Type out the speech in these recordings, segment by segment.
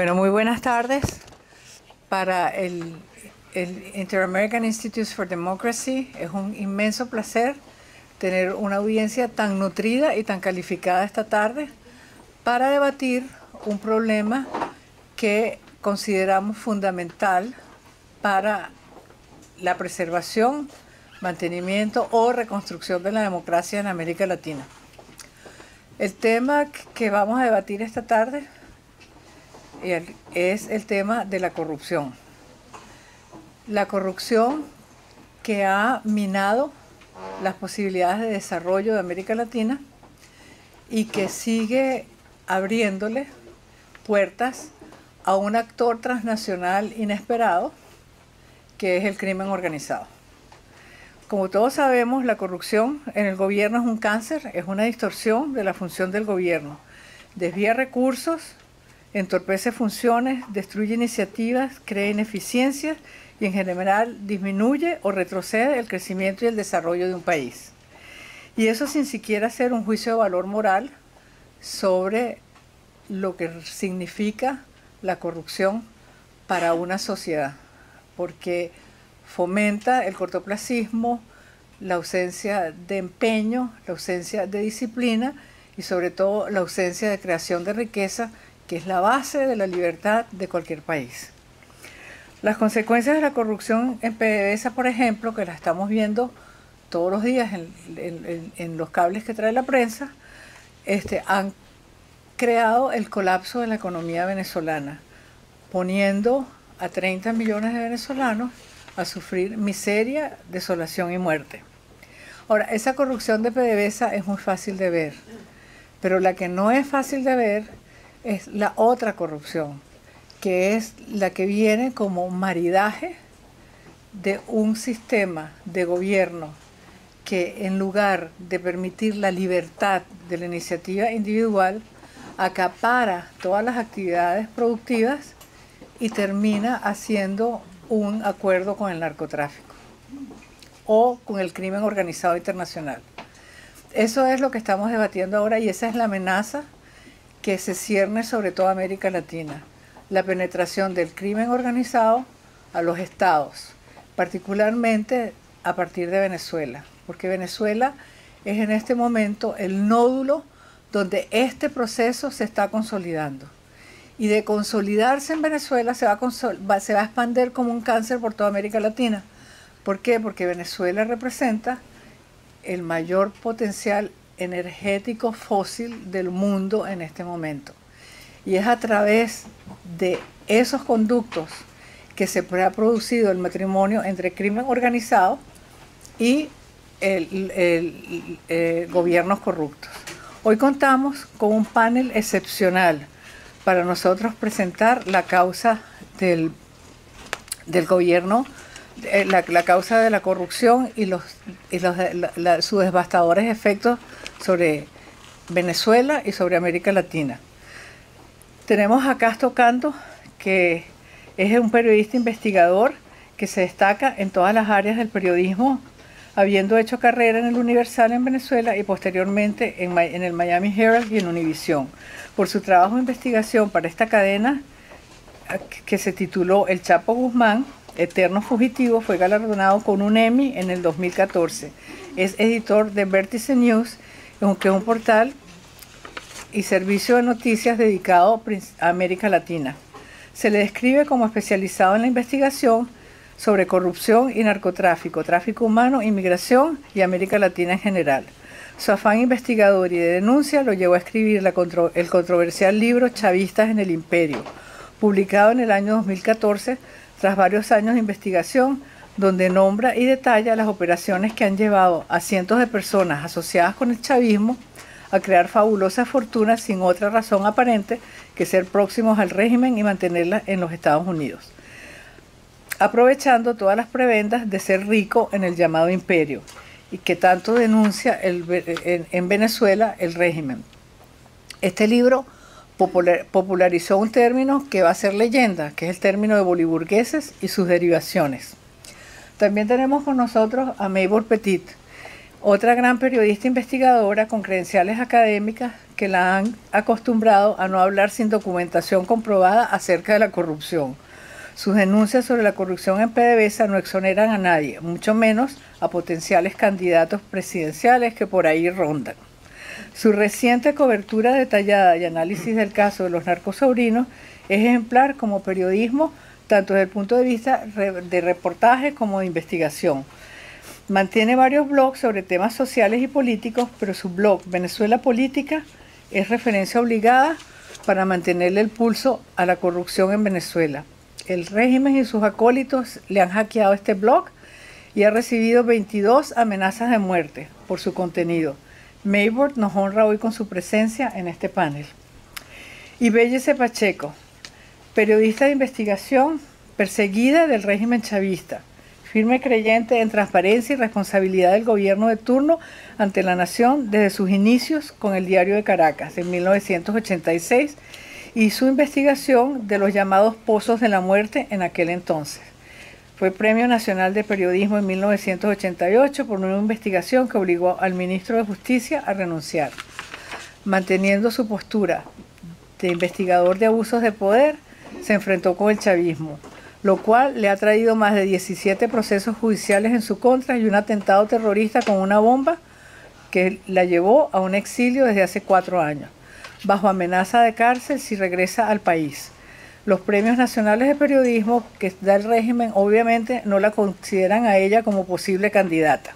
Bueno, muy buenas tardes. Para el Inter-American Institute for Democracy es un inmenso placer tener una audiencia tan nutrida y tan calificada esta tarde para debatir un problema que consideramos fundamental para la preservación, mantenimiento o reconstrucción de la democracia en América Latina. El tema que vamos a debatir esta tarde es el tema de la corrupción. La corrupción que ha minado las posibilidades de desarrollo de América Latina y que sigue abriéndole puertas a un actor transnacional inesperado, que es el crimen organizado. Como todos sabemos, la corrupción en el gobierno es un cáncer, es una distorsión de la función del gobierno. Desvía recursos, entorpece funciones, destruye iniciativas, crea ineficiencias y en general disminuye o retrocede el crecimiento y el desarrollo de un país. Y eso sin siquiera hacer un juicio de valor moral sobre lo que significa la corrupción para una sociedad, porque fomenta el cortoplacismo, la ausencia de empeño, la ausencia de disciplina y sobre todo la ausencia de creación de riqueza, que es la base de la libertad de cualquier país. Las consecuencias de la corrupción en PDVSA, por ejemplo, que la estamos viendo todos los días en los cables que trae la prensa, han creado el colapso de la economía venezolana, poniendo a 30 millones de venezolanos a sufrir miseria, desolación y muerte. Ahora, esa corrupción de PDVSA es muy fácil de ver, pero la que no es fácil de ver es la otra corrupción, que es la que viene como maridaje de un sistema de gobierno que, en lugar de permitir la libertad de la iniciativa individual, acapara todas las actividades productivas y termina haciendo un acuerdo con el narcotráfico o con el crimen organizado internacional. Eso es lo que estamos debatiendo ahora y esa es la amenaza que se cierne sobre toda América Latina, la penetración del crimen organizado a los estados, particularmente a partir de Venezuela, porque Venezuela es en este momento el nódulo donde este proceso se está consolidando. Y de consolidarse en Venezuela se va a expandir como un cáncer por toda América Latina. ¿Por qué? Porque Venezuela representa el mayor potencial energético fósil del mundo en este momento. Y es a través de esos conductos que se ha producido el matrimonio entre crimen organizado y gobiernos corruptos. Hoy contamos con un panel excepcional para nosotros presentar la causa del gobierno, la causa de la corrupción y sus devastadores efectos sobre Venezuela y sobre América Latina. Tenemos a Casto Canto, que es un periodista investigador que se destaca en todas las áreas del periodismo, habiendo hecho carrera en el Universal en Venezuela y posteriormente en el Miami Herald y en Univisión. Por su trabajo de investigación para esta cadena, que se tituló El Chapo Guzmán, Eterno Fugitivo, fue galardonado con un Emmy en el 2014. Es editor de Vértice News, que es un portal y servicio de noticias dedicado a América Latina. Se le describe como especializado en la investigación sobre corrupción y narcotráfico, tráfico humano, inmigración y América Latina en general. Su afán investigador y de denuncia lo llevó a escribir el controversial libro Chavistas en el Imperio, publicado en el año 2014 tras varios años de investigación, donde nombra y detalla las operaciones que han llevado a cientos de personas asociadas con el chavismo a crear fabulosas fortunas sin otra razón aparente que ser próximos al régimen y mantenerlas en los Estados Unidos, aprovechando todas las prebendas de ser rico en el llamado imperio y que tanto denuncia en Venezuela el régimen. Este libro popularizó un término que va a ser leyenda, que es el término de boliburgueses y sus derivaciones. También tenemos con nosotros a Maybor Petit, otra gran periodista investigadora con credenciales académicas que la han acostumbrado a no hablar sin documentación comprobada acerca de la corrupción. Sus denuncias sobre la corrupción en PDVSA no exoneran a nadie, mucho menos a potenciales candidatos presidenciales que por ahí rondan. Su reciente cobertura detallada y análisis del caso de los narcosobrinos es ejemplar como periodismo, tanto desde el punto de vista de reportaje como de investigación. Mantiene varios blogs sobre temas sociales y políticos, pero su blog Venezuela Política es referencia obligada para mantenerle el pulso a la corrupción en Venezuela. El régimen y sus acólitos le han hackeado este blog y ha recibido 22 amenazas de muerte por su contenido. Maybord nos honra hoy con su presencia en este panel. Y Bellece Pacheco, periodista de investigación, perseguida del régimen chavista, firme creyente en transparencia y responsabilidad del gobierno de turno ante la nación desde sus inicios con el Diario de Caracas en 1986 y su investigación de los llamados pozos de la muerte en aquel entonces. Fue Premio Nacional de Periodismo en 1988 por una investigación que obligó al ministro de Justicia a renunciar. Manteniendo su postura de investigador de abusos de poder, se enfrentó con el chavismo, lo cual le ha traído más de 17 procesos judiciales en su contra y un atentado terrorista con una bomba que la llevó a un exilio desde hace 4 años, bajo amenaza de cárcel si regresa al país. Los premios nacionales de periodismo que da el régimen obviamente no la consideran a ella como posible candidata.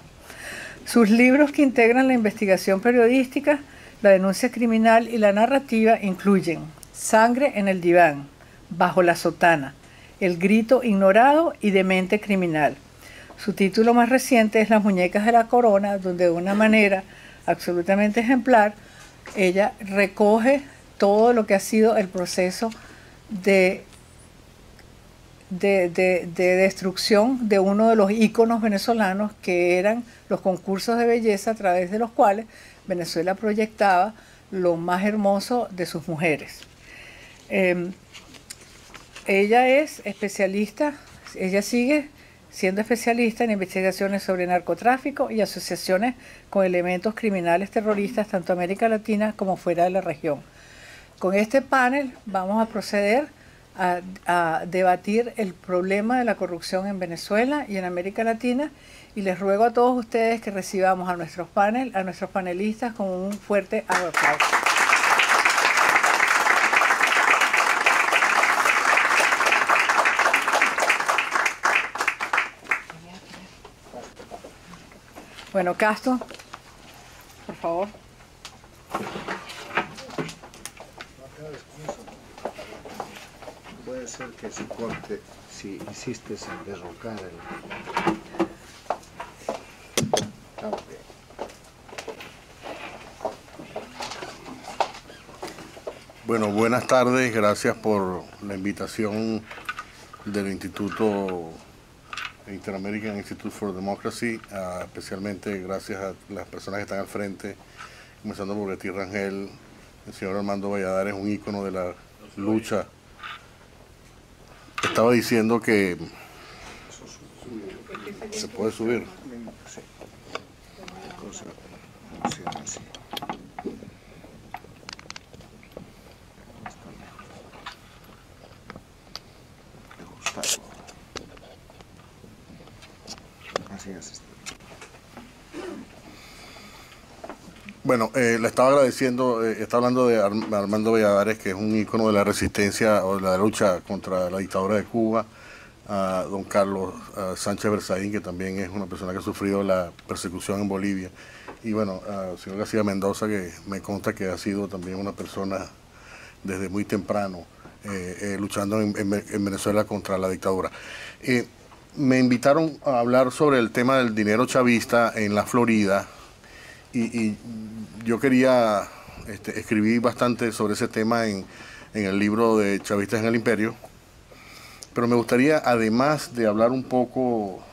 Sus libros que integran la investigación periodística, la denuncia criminal y la narrativa incluyen Sangre en el diván, Bajo la sotana, El grito ignorado y Demente criminal. Su título más reciente es Las muñecas de la corona, donde de una manera absolutamente ejemplar ella recoge todo lo que ha sido el proceso de destrucción de uno de los íconos venezolanos, que eran los concursos de belleza a través de los cuales Venezuela proyectaba lo más hermoso de sus mujeres. Ella es especialista, ella sigue siendo especialista en investigaciones sobre narcotráfico y asociaciones con elementos criminales terroristas tanto en América Latina como fuera de la región. Con este panel vamos a proceder a debatir el problema de la corrupción en Venezuela y en América Latina, y les ruego a todos ustedes que recibamos a nuestros panelistas con un fuerte aplauso. Bueno, Castro, por favor. Puede ser que se corte si insistes en derrocar el... Okay. Bueno, buenas tardes, gracias por la invitación del Instituto Inter-American Institute for Democracy, especialmente gracias a las personas que están al frente, comenzando por Betty Rangel. El señor Armando Valladares, un ícono de la lucha. Estaba diciendo que... ¿Se puede subir? Sí. Cosa funciona así. Así es. Bueno, le estaba agradeciendo, está hablando de Armando Valladares, que es un ícono de la resistencia o de la lucha contra la dictadura de Cuba, a don Carlos Sánchez Berzaín, que también es una persona que ha sufrido la persecución en Bolivia, y bueno, al señor García Mendoza, que me consta que ha sido también una persona desde muy temprano luchando en Venezuela contra la dictadura. Me invitaron a hablar sobre el tema del dinero chavista en la Florida, y yo quería escribir bastante sobre ese tema en el libro de Chavistas en el Imperio, pero me gustaría, además de hablar un poco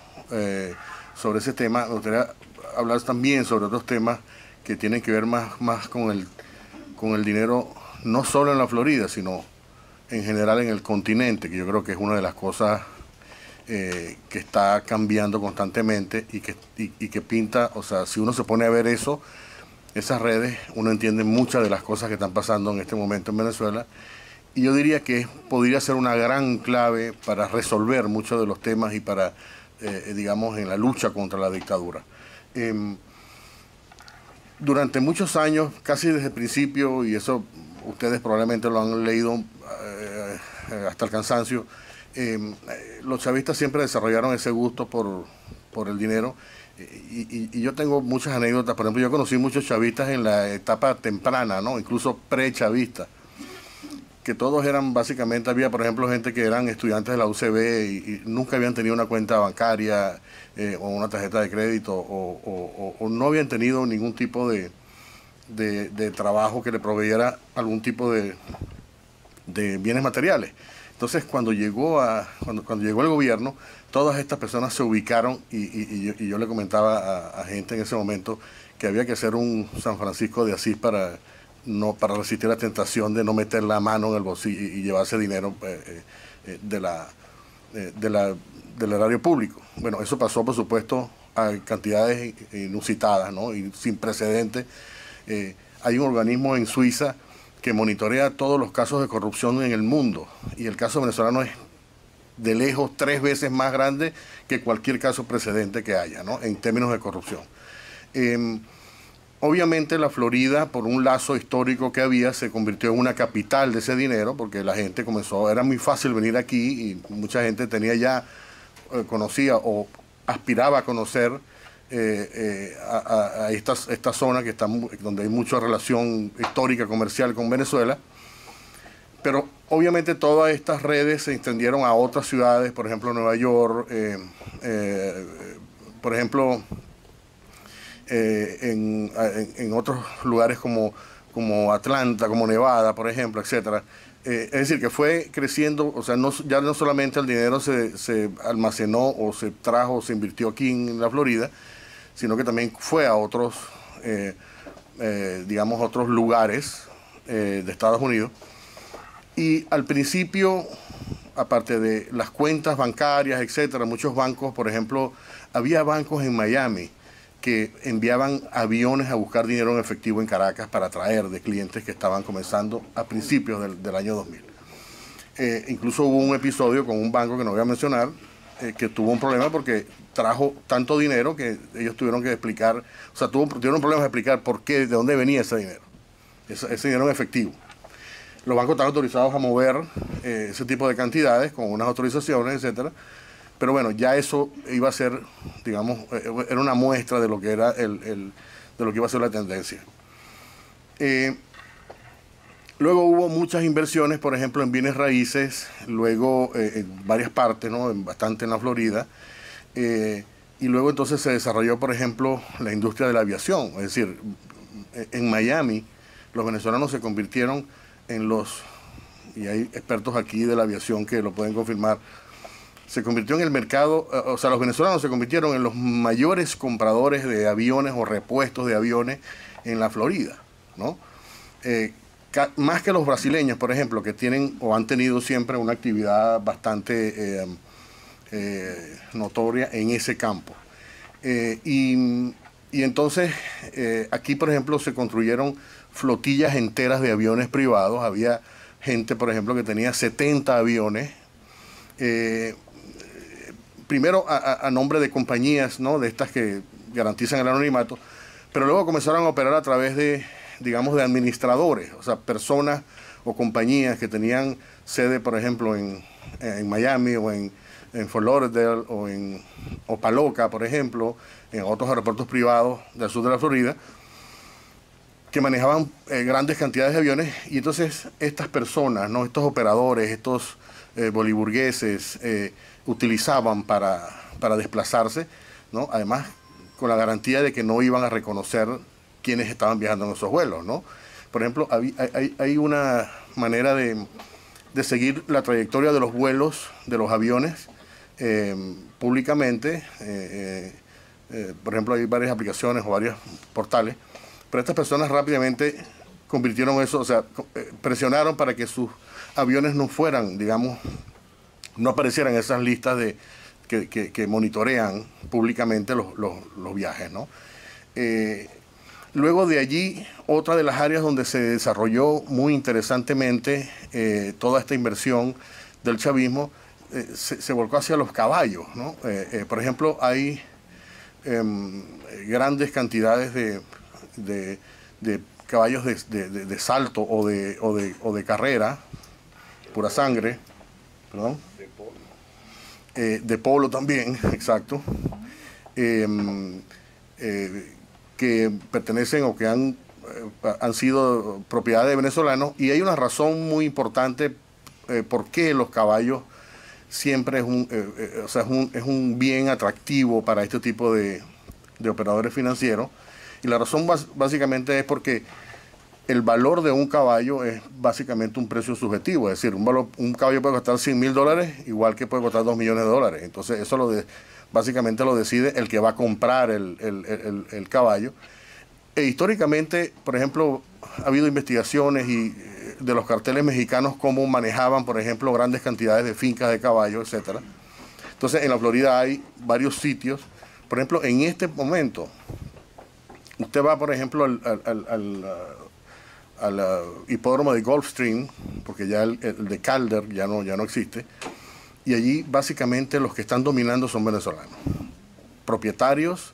sobre ese tema, me gustaría hablar también sobre otros temas que tienen que ver más con el dinero, no solo en la Florida, sino en general en el continente, que yo creo que es una de las cosas que está cambiando constantemente y que pinta, o sea, si uno se pone a ver eso, esas redes, uno entiende muchas de las cosas que están pasando en este momento en Venezuela. Y yo diría que podría ser una gran clave para resolver muchos de los temas y para, digamos, en la lucha contra la dictadura. Durante muchos años, casi desde el principio, y eso ustedes probablemente lo han leído hasta el cansancio, los chavistas siempre desarrollaron ese gusto por el dinero. Y yo tengo muchas anécdotas. Por ejemplo, yo conocí muchos chavistas en la etapa temprana, ¿no? Incluso pre-chavista, que todos eran básicamente, había por ejemplo gente que eran estudiantes de la UCB y nunca habían tenido una cuenta bancaria o una tarjeta de crédito o no habían tenido ningún tipo de trabajo que le proveyera algún tipo de bienes materiales. Entonces cuando llegó el gobierno, todas estas personas se ubicaron y yo le comentaba a gente en ese momento que había que hacer un San Francisco de Asís para resistir la tentación de no meter la mano en el bolsillo y llevarse dinero del erario público. Bueno, eso pasó, por supuesto, a cantidades inusitadas, ¿no? Y sin precedentes. Hay un organismo en Suiza que monitorea todos los casos de corrupción en el mundo, y el caso venezolano es de lejos 3 veces más grande que cualquier caso precedente que haya, ¿no? En términos de corrupción. Obviamente la Florida, por un lazo histórico que había, se convirtió en una capital de ese dinero, porque la gente era muy fácil venir aquí y mucha gente tenía ya, conocía o aspiraba a conocer a esta zona que donde hay mucha relación histórica, comercial con Venezuela. Pero obviamente todas estas redes se extendieron a otras ciudades, por ejemplo Nueva York, por ejemplo en otros lugares como Atlanta, como Nevada, por ejemplo, etcétera. Es decir, que fue creciendo, o sea, ya no solamente el dinero se almacenó o se trajo o se invirtió aquí en la Florida, sino que también fue a otros, digamos, otros lugares de Estados Unidos. Y al principio, aparte de las cuentas bancarias, etcétera, muchos bancos, por ejemplo, había bancos en Miami que enviaban aviones a buscar dinero en efectivo en Caracas para traer de clientes que estaban comenzando a principios del año 2000. Incluso hubo un episodio con un banco que no voy a mencionar, que tuvo un problema porque trajo tanto dinero que ellos tuvieron que explicar, o sea, tuvieron problemas de explicar por qué, de dónde venía ese dinero, ese dinero en efectivo. Los bancos están autorizados a mover ese tipo de cantidades con unas autorizaciones, etcétera. Pero bueno, ya eso iba a ser, digamos, era una muestra de lo que era de lo que iba a ser la tendencia. Luego hubo muchas inversiones, por ejemplo, en bienes raíces, luego en varias partes, ¿no? Bastante en la Florida. Y luego entonces se desarrolló, por ejemplo, la industria de la aviación. Es decir, en Miami los venezolanos se convirtieron en y hay expertos aquí de la aviación que lo pueden confirmar, se convirtió en el mercado, o sea, los venezolanos se convirtieron en los mayores compradores de aviones o repuestos de aviones en la Florida, ¿no? Más que los brasileños, por ejemplo, que tienen o han tenido siempre una actividad bastante notoria en ese campo. Y entonces, aquí, por ejemplo, se construyeron flotillas enteras de aviones privados. Había gente, por ejemplo, que tenía 70 aviones, primero a nombre de compañías, ¿no? De estas que garantizan el anonimato, pero luego comenzaron a operar a través de, digamos, de administradores, o sea, personas o compañías que tenían sede, por ejemplo, en Miami o en Fort Lauderdale o en Opaloca, por ejemplo, en otros aeropuertos privados del sur de la Florida, que manejaban grandes cantidades de aviones. Y entonces estas personas, ¿no? Estos operadores, estos boliburgueses, utilizaban para desplazarse, ¿no? Además, con la garantía de que no iban a reconocer quiénes estaban viajando en esos vuelos, ¿no? Por ejemplo, hay una manera de seguir la trayectoria de los vuelos de los aviones públicamente. Por ejemplo, hay varias aplicaciones o varios portales, pero estas personas rápidamente convirtieron eso, o sea, presionaron para que sus aviones no fueran, digamos, no aparecieran en esas listas que monitorean públicamente los viajes, ¿no? Luego de allí, otra de las áreas donde se desarrolló muy interesantemente toda esta inversión del chavismo se volcó hacia los caballos, ¿no? Por ejemplo, hay grandes cantidades de caballos de salto o de carrera, pura sangre, perdón. De polo también, exacto. Que pertenecen o que han sido propiedad de venezolanos, y hay una razón muy importante por qué los caballos siempre es un bien atractivo para este tipo de operadores financieros, y la razón básicamente es porque el valor de un caballo es básicamente un precio subjetivo, es decir, un caballo puede costar $100,000 igual que puede costar $2 millones, entonces eso básicamente lo decide el que va a comprar el caballo. E históricamente, por ejemplo, ha habido investigaciones de los carteles mexicanos cómo manejaban, por ejemplo, grandes cantidades de fincas de caballos, etcétera. Entonces, en la Florida hay varios sitios. Por ejemplo, en este momento, usted va, por ejemplo, al hipódromo de Gulfstream, porque ya el de Calder ya no existe, y allí básicamente los que están dominando son venezolanos. Propietarios,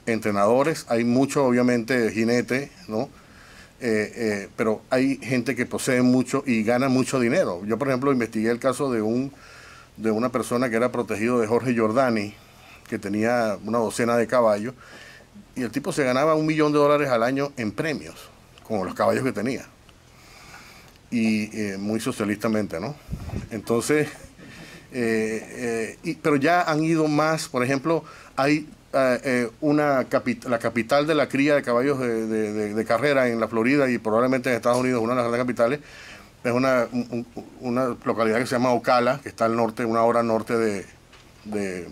entrenadores, hay mucho obviamente jinete, ¿no? Pero hay gente que posee mucho y gana mucho dinero. Yo, por ejemplo, investigué el caso de una persona que era protegido de Jorge Giordani, que tenía una docena de caballos, y el tipo se ganaba $1 millón al año en premios, con los caballos que tenía. Y muy socialistamente, ¿no? Entonces, pero ya han ido más, por ejemplo, hay la capital de la cría de caballos de carrera en la Florida y probablemente en Estados Unidos, una de las grandes capitales, es una localidad que se llama Ocala, que está al norte, una hora norte de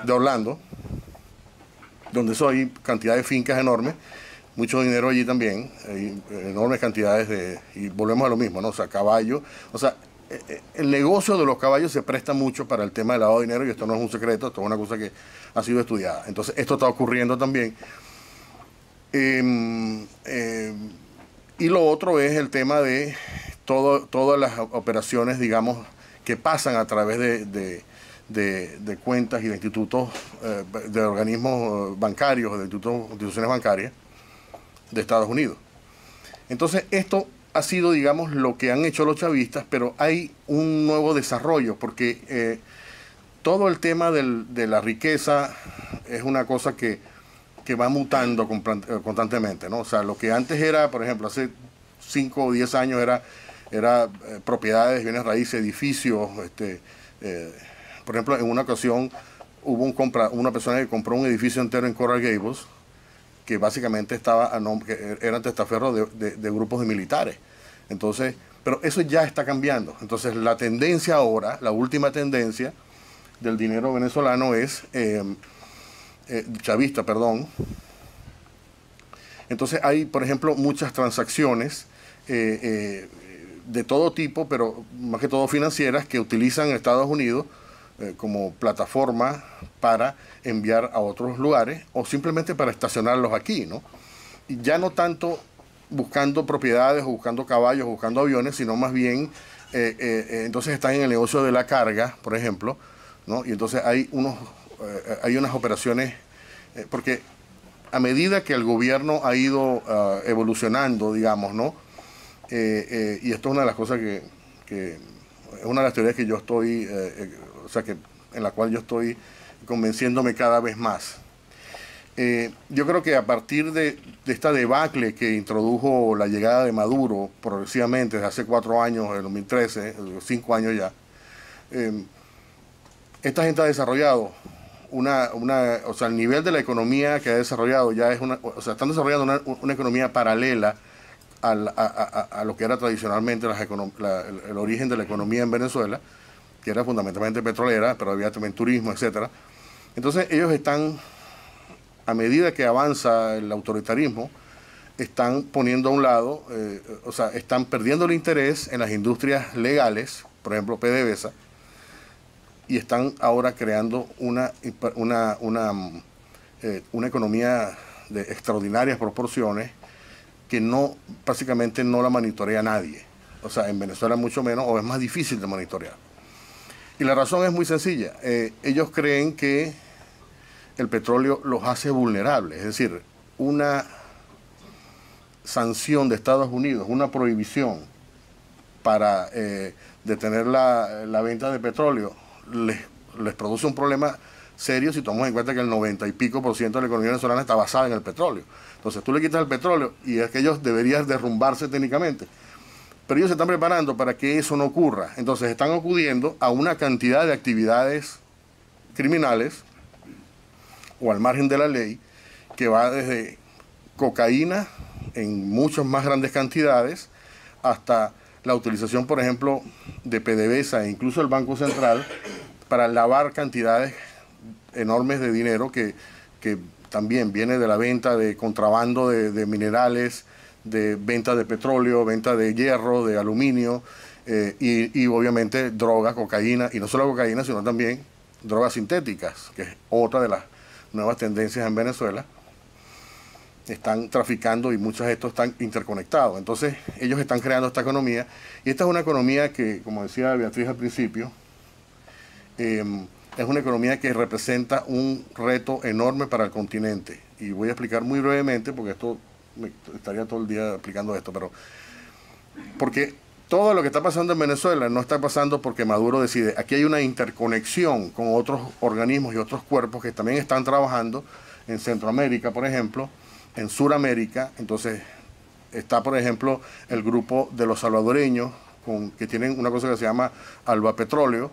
Orlando, donde eso hay cantidad de fincas enormes, mucho dinero allí también, hay enormes cantidades y volvemos a lo mismo, ¿no? O sea, caballos, o sea, el negocio de los caballos se presta mucho para el tema del lavado de dinero, y esto no es un secreto, esto es una cosa que ha sido estudiada. Entonces, esto está ocurriendo también. Y lo otro es el tema de todas las operaciones, digamos, que pasan a través de cuentas y de institutos, de organismos bancarios, de instituciones bancarias de Estados Unidos. Entonces, esto ha sido, digamos, lo que han hecho los chavistas, pero hay un nuevo desarrollo, porque todo el tema de la riqueza es una cosa que va mutando constantemente, ¿no? O sea, lo que antes era, por ejemplo, hace 5 o 10 años era propiedades, bienes raíces, edificios. Por ejemplo, en una ocasión hubo una persona que compró un edificio entero en Coral Gables, que básicamente estaba que eran testaferros de grupos de militares. Entonces, pero eso ya está cambiando. Entonces, la tendencia ahora, la última tendencia del dinero venezolano es chavista, perdón. Entonces, hay, por ejemplo, muchas transacciones de todo tipo, pero más que todo financieras, que utilizan Estados Unidos como plataforma para enviar a otros lugares o simplemente para estacionarlos aquí, ¿no? Y ya no tanto buscando propiedades o buscando caballos o buscando aviones, sino más bien entonces están en el negocio de la carga, por ejemplo, ¿no? Y entonces hay unas operaciones, porque a medida que el gobierno ha ido evolucionando, digamos, ¿no? Y esto es una de las cosas que es una de las teorías que yo estoy, o sea, en la cual yo estoy convenciéndome cada vez más. Yo creo que a partir de esta debacle que introdujo la llegada de Maduro progresivamente desde hace 4 años, en 2013, 5 años ya, esta gente ha desarrollado o sea, el nivel de la economía que ha desarrollado ya es o sea, están desarrollando una economía paralela a lo que era tradicionalmente el origen de la economía en Venezuela, que era fundamentalmente petrolera, pero había también turismo, etcétera. Entonces ellos están, a medida que avanza el autoritarismo, están poniendo a un lado, o sea, están perdiendo el interés en las industrias legales, por ejemplo PDVSA, y están ahora creando una economía de extraordinarias proporciones que no, prácticamente no la monitorea nadie. O sea, en Venezuela mucho menos, o es más difícil de monitorear. Y la razón es muy sencilla. Ellos creen que el petróleo los hace vulnerables. Es decir, una sanción de Estados Unidos, una prohibición para detener la venta de petróleo, les produce un problema serio si tomamos en cuenta que el 90 y pico % de la economía venezolana está basada en el petróleo. Entonces tú le quitas el petróleo y es que ellos deberían derrumbarse técnicamente. Pero ellos se están preparando para que eso no ocurra. Entonces están acudiendo a una cantidad de actividades criminales o al margen de la ley que va desde cocaína en muchas más grandes cantidades hasta la utilización, por ejemplo, de PDVSA e incluso el Banco Central para lavar cantidades enormes de dinero que también viene de la venta de contrabando de minerales, de venta de petróleo, venta de hierro, de aluminio y obviamente droga, cocaína, y no solo cocaína, sino también drogas sintéticas, que es otra de las nuevas tendencias en Venezuela. Están traficando y muchos de estos están interconectados. Entonces ellos están creando esta economía, y esta es una economía que, como decía Beatriz al principio, es una economía que representa un reto enorme para el continente. Y voy a explicar muy brevemente, porque esto estaría todo el día explicando esto, pero porque todo lo que está pasando en Venezuela no está pasando porque Maduro decide. Aquí hay una interconexión con otros organismos y otros cuerpos que también están trabajando en Centroamérica, por ejemplo, en Suramérica. Entonces está, por ejemplo, el grupo de los salvadoreños, que tienen una cosa que se llama Alba Petróleo,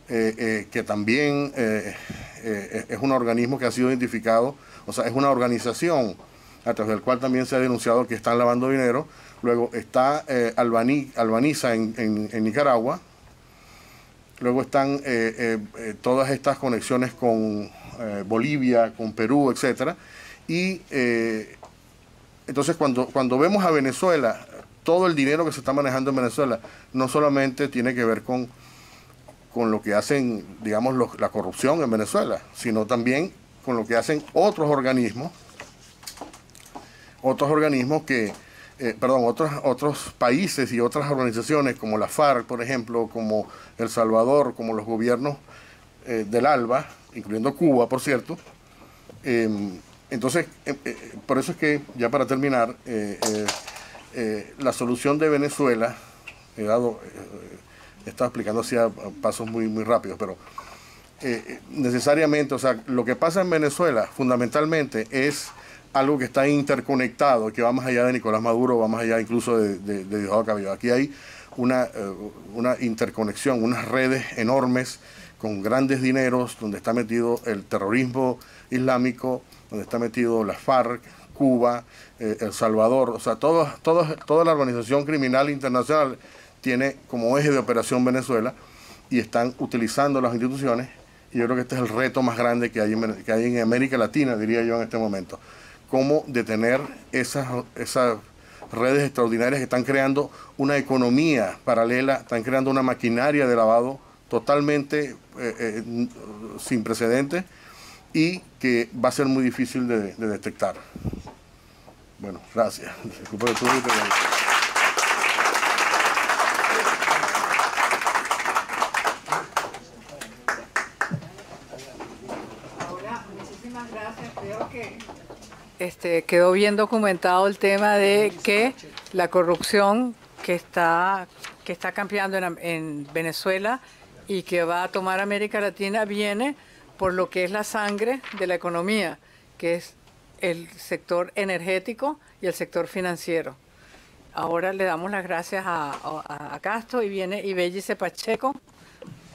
que también es un organismo que ha sido identificado, o sea, es una organización a través del cual también se ha denunciado que están lavando dinero. Luego está Albaniza en Nicaragua. Luego están todas estas conexiones con Bolivia, con Perú, etcétera. Y entonces cuando vemos a Venezuela, todo el dinero que se está manejando en Venezuela no solamente tiene que ver con lo que hacen, digamos, la corrupción en Venezuela, sino también con lo que hacen otros organismos que, otros países y otras organizaciones como la FARC, por ejemplo, como El Salvador, como los gobiernos del ALBA, incluyendo Cuba, por cierto. Entonces, por eso es que, ya para terminar, la solución de Venezuela, estaba explicando así a pasos muy, muy rápidos, pero necesariamente, o sea, lo que pasa en Venezuela fundamentalmente es algo que está interconectado, que va más allá de Nicolás Maduro, va más allá incluso de Diosdado Cabello. Aquí hay una interconexión, unas redes enormes con grandes dineros, donde está metido el terrorismo islámico, donde está metido la FARC, Cuba, El Salvador, o sea, toda la organización criminal internacional tiene como eje de operación Venezuela, y están utilizando las instituciones, y yo creo que este es el reto más grande que hay en América Latina, diría yo, en este momento. Cómo detener esas redes extraordinarias que están creando una economía paralela, están creando una maquinaria de lavado totalmente sin precedentes, y que va a ser muy difícil de detectar. Bueno, gracias. Disculpa de todo. Muchísimas gracias. Creo que quedó bien documentado el tema de que la corrupción que está campeando en Venezuela y que va a tomar América Latina viene por lo que es la sangre de la economía, que es el sector energético y el sector financiero. Ahora le damos las gracias a Castro, y viene Ibellice Pacheco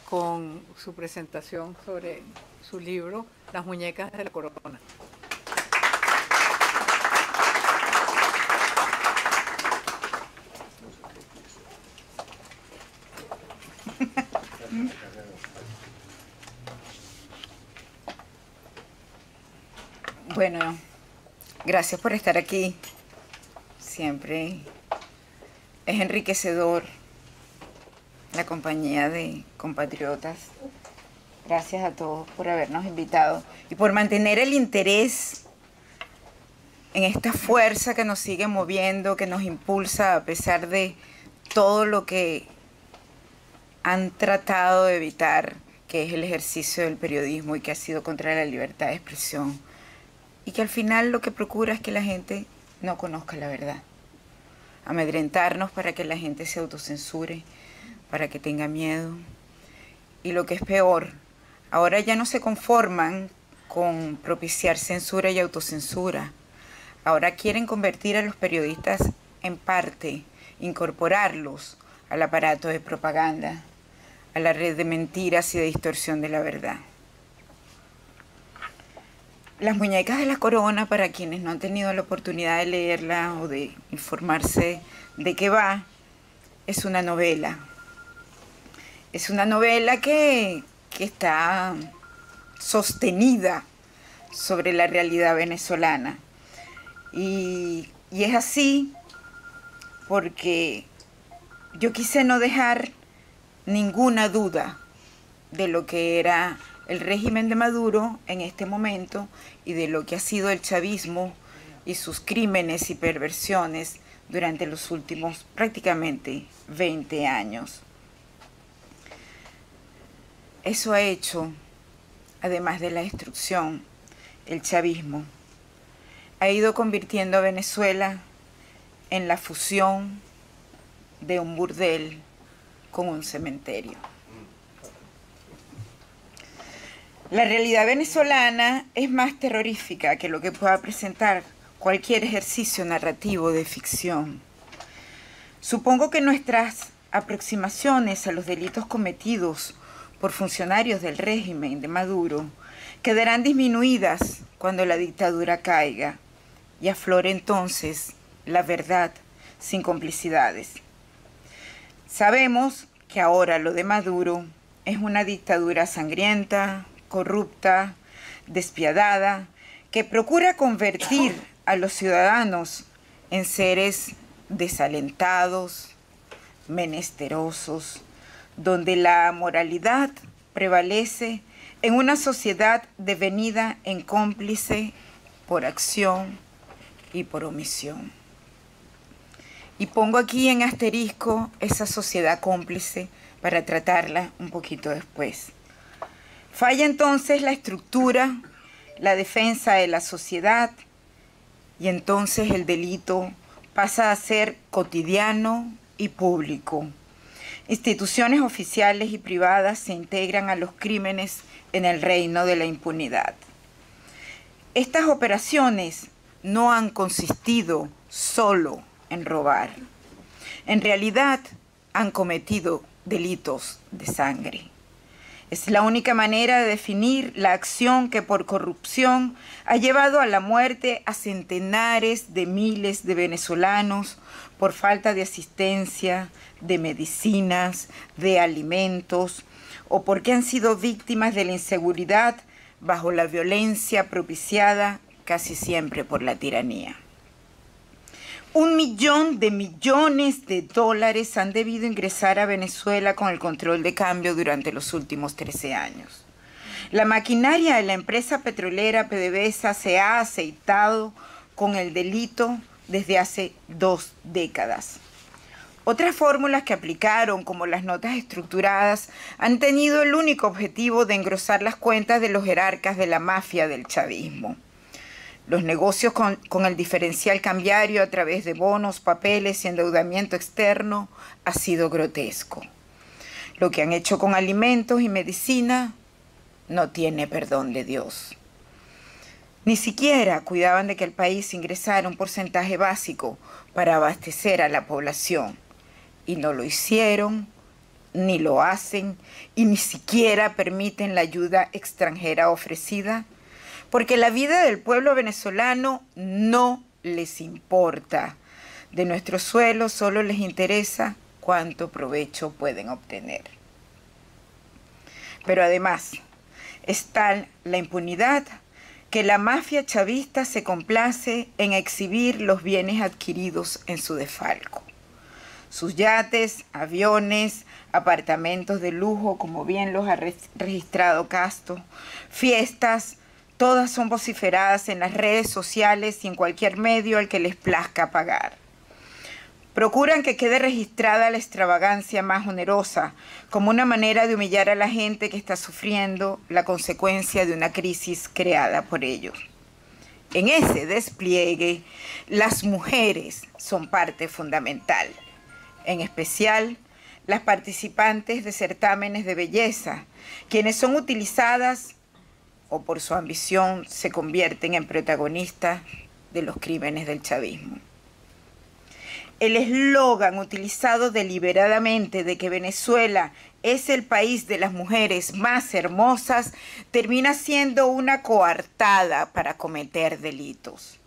con su presentación sobre su libro Las muñecas de la corona. Bueno, gracias por estar aquí. Siempre es enriquecedor la compañía de compatriotas. Gracias a todos por habernos invitado y por mantener el interés en esta fuerza que nos sigue moviendo, que nos impulsa a pesar de todo lo que han tratado de evitar, que es el ejercicio del periodismo y que ha sido contra la libertad de expresión, y que al final lo que procura es que la gente no conozca la verdad, amedrentarnos para que la gente se autocensure, para que tenga miedo, y lo que es peor, ahora ya no se conforman con propiciar censura y autocensura, ahora quieren convertir a los periodistas en parte, incorporarlos al aparato de propaganda, a la red de mentiras y de distorsión de la verdad. Las muñecas de la corona, para quienes no han tenido la oportunidad de leerla o de informarse de qué va, es una novela. Es una novela que está sostenida sobre la realidad venezolana. Y es así porque yo quise no dejar ninguna duda de lo que era el régimen de Maduro en este momento y de lo que ha sido el chavismo y sus crímenes y perversiones durante los últimos prácticamente 20 años. Eso ha hecho, además de la destrucción, el chavismo. Ha ido convirtiendo a Venezuela en la fusión de un burdel con un cementerio. La realidad venezolana es más terrorífica que lo que pueda presentar cualquier ejercicio narrativo de ficción. Supongo que nuestras aproximaciones a los delitos cometidos por funcionarios del régimen de Maduro quedarán disminuidas cuando la dictadura caiga y aflore entonces la verdad sin complicidades. Sabemos que ahora lo de Maduro es una dictadura sangrienta, corrupta, despiadada, que procura convertir a los ciudadanos en seres desalentados, menesterosos, donde la moralidad prevalece en una sociedad devenida en cómplice por acción y por omisión. Y pongo aquí en asterisco esa sociedad cómplice para tratarla un poquito después. Falla entonces la estructura, la defensa de la sociedad, y entonces el delito pasa a ser cotidiano y público. Instituciones oficiales y privadas se integran a los crímenes en el reino de la impunidad. Estas operaciones no han consistido solo en robar. En realidad han cometido delitos de sangre. Es la única manera de definir la acción que por corrupción ha llevado a la muerte a centenares de miles de venezolanos por falta de asistencia, de medicinas, de alimentos, o porque han sido víctimas de la inseguridad bajo la violencia propiciada casi siempre por la tiranía. 1 millón de millones de dólares han debido ingresar a Venezuela con el control de cambio durante los últimos 13 años. La maquinaria de la empresa petrolera PDVSA se ha aceitado con el delito desde hace 2 décadas. Otras fórmulas que aplicaron, como las notas estructuradas, han tenido el único objetivo de engrosar las cuentas de los jerarcas de la mafia del chavismo. Los negocios con el diferencial cambiario a través de bonos, papeles y endeudamiento externo ha sido grotesco. Lo que han hecho con alimentos y medicina no tiene perdón de Dios. Ni siquiera cuidaban de que el país ingresara un porcentaje básico para abastecer a la población. Y no lo hicieron, ni lo hacen, y ni siquiera permiten la ayuda extranjera ofrecida, porque la vida del pueblo venezolano no les importa. De nuestro suelo solo les interesa cuánto provecho pueden obtener. Pero además, es tal la impunidad que la mafia chavista se complace en exhibir los bienes adquiridos en su desfalco. Sus yates, aviones, apartamentos de lujo, como bien los ha registrado Castro, fiestas, Todas son vociferadas en las redes sociales y en cualquier medio al que les plazca pagar. Procuran que quede registrada la extravagancia más onerosa, como una manera de humillar a la gente que está sufriendo la consecuencia de una crisis creada por ellos. En ese despliegue, las mujeres son parte fundamental, en especial las participantes de certámenes de belleza, quienes son utilizadas o por su ambición se convierten en protagonistas de los crímenes del chavismo. El eslogan utilizado deliberadamente de que Venezuela es el país de las mujeres más hermosas termina siendo una coartada para cometer delitos.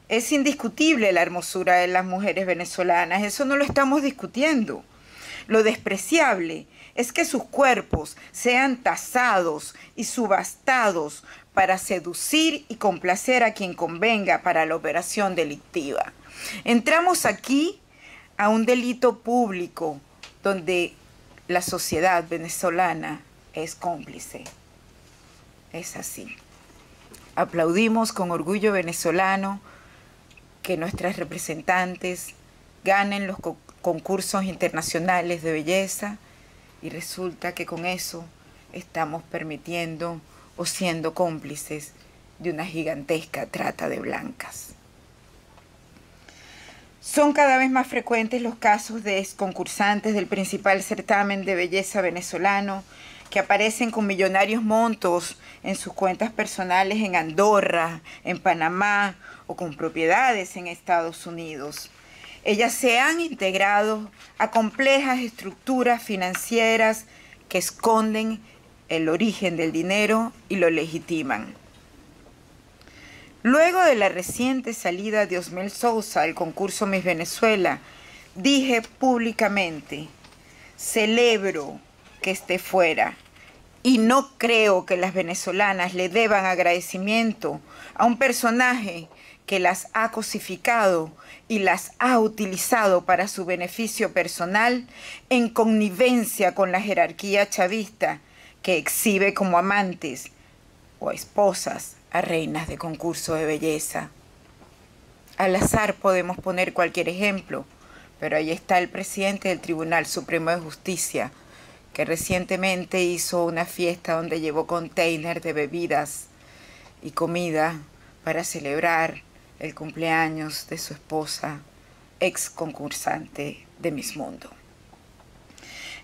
Es indiscutible la hermosura de las mujeres venezolanas, eso no lo estamos discutiendo. Lo despreciable es que sus cuerpos sean tasados y subastados para seducir y complacer a quien convenga para la operación delictiva. Entramos aquí a un delito público donde la sociedad venezolana es cómplice. Es así. Aplaudimos con orgullo venezolano que nuestras representantes ganen los concursos internacionales de belleza y resulta que con eso estamos permitiendo o siendo cómplices de una gigantesca trata de blancas. Son cada vez más frecuentes los casos de concursantes del principal certamen de belleza venezolano que aparecen con millonarios montos en sus cuentas personales en Andorra, en Panamá o con propiedades en Estados Unidos. Ellas se han integrado a complejas estructuras financieras que esconden el origen del dinero y lo legitiman. Luego de la reciente salida de Osmel Sousa al concurso Miss Venezuela, dije públicamente, celebro que esté fuera y no creo que las venezolanas le deban agradecimiento a un personaje que las ha cosificado y las ha utilizado para su beneficio personal en connivencia con la jerarquía chavista que exhibe como amantes o esposas a reinas de concurso de belleza. Al azar podemos poner cualquier ejemplo, pero ahí está el presidente del Tribunal Supremo de Justicia, que recientemente hizo una fiesta donde llevó container de bebidas y comida para celebrar el cumpleaños de su esposa, ex concursante de Miss Mundo.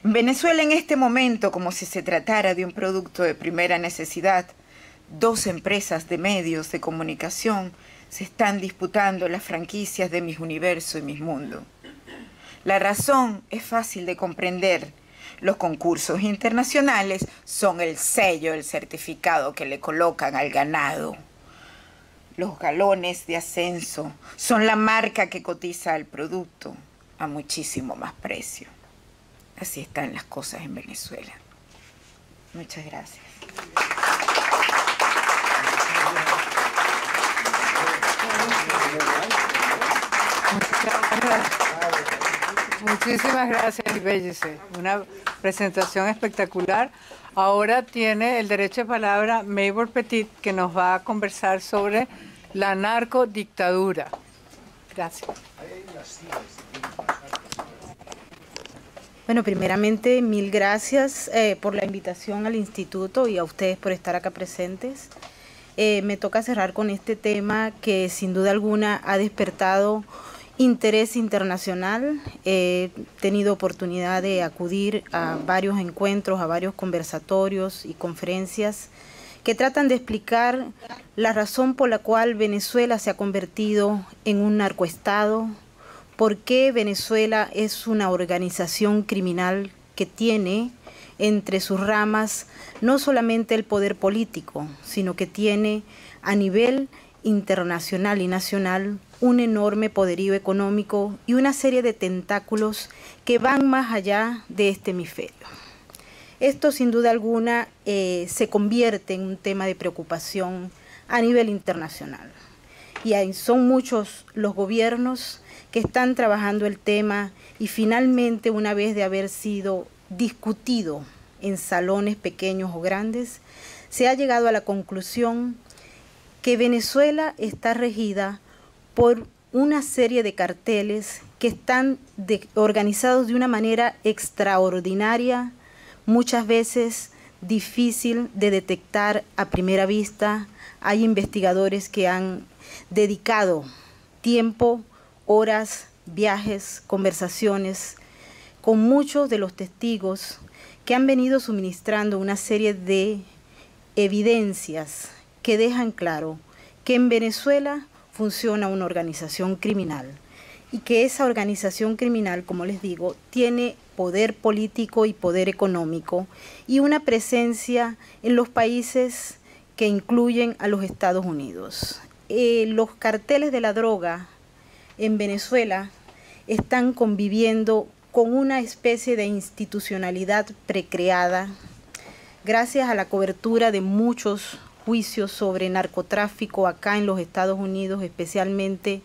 En Venezuela en este momento, como si se tratara de un producto de primera necesidad, 2 empresas de medios de comunicación se están disputando las franquicias de Miss Universo y Miss Mundo. La razón es fácil de comprender. Los concursos internacionales son el sello, el certificado que le colocan al ganado. Los galones de ascenso son la marca que cotiza el producto a muchísimo más precio. Así están las cosas en Venezuela. Muchas gracias. Muchísimas gracias, Ibellice. Una presentación espectacular. Ahora tiene el derecho de palabra Maybor Petit, que nos va a conversar sobre la narcodictadura. Gracias. Bueno, primeramente, mil gracias por la invitación al instituto y a ustedes por estar acá presentes. Me toca cerrar con este tema que sin duda alguna ha despertado interés internacional. He tenido oportunidad de acudir a varios encuentros, a varios conversatorios y conferencias que tratan de explicar la razón por la cual Venezuela se ha convertido en un narcoestado, por qué Venezuela es una organización criminal que tiene entre sus ramas no solamente el poder político, sino que tiene a nivel internacional y nacional un enorme poderío económico y una serie de tentáculos que van más allá de este hemisferio. Esto sin duda alguna se convierte en un tema de preocupación a nivel internacional. Y son muchos los gobiernos que están trabajando el tema y finalmente, una vez de haber sido discutido en salones pequeños o grandes, se ha llegado a la conclusión que Venezuela está regida por una serie de carteles que están organizados de una manera extraordinaria, muchas veces difícil de detectar a primera vista. Hay investigadores que han dedicado tiempo, horas, viajes, conversaciones con muchos de los testigos que han venido suministrando una serie de evidencias que dejan claro que en Venezuela funciona una organización criminal y que esa organización criminal, como les digo, tiene poder político y poder económico y una presencia en los países que incluyen a los Estados Unidos. Los carteles de la droga en Venezuela están conviviendo con una especie de institucionalidad precreada gracias a la cobertura de muchos juicios sobre narcotráfico acá en los Estados Unidos, especialmente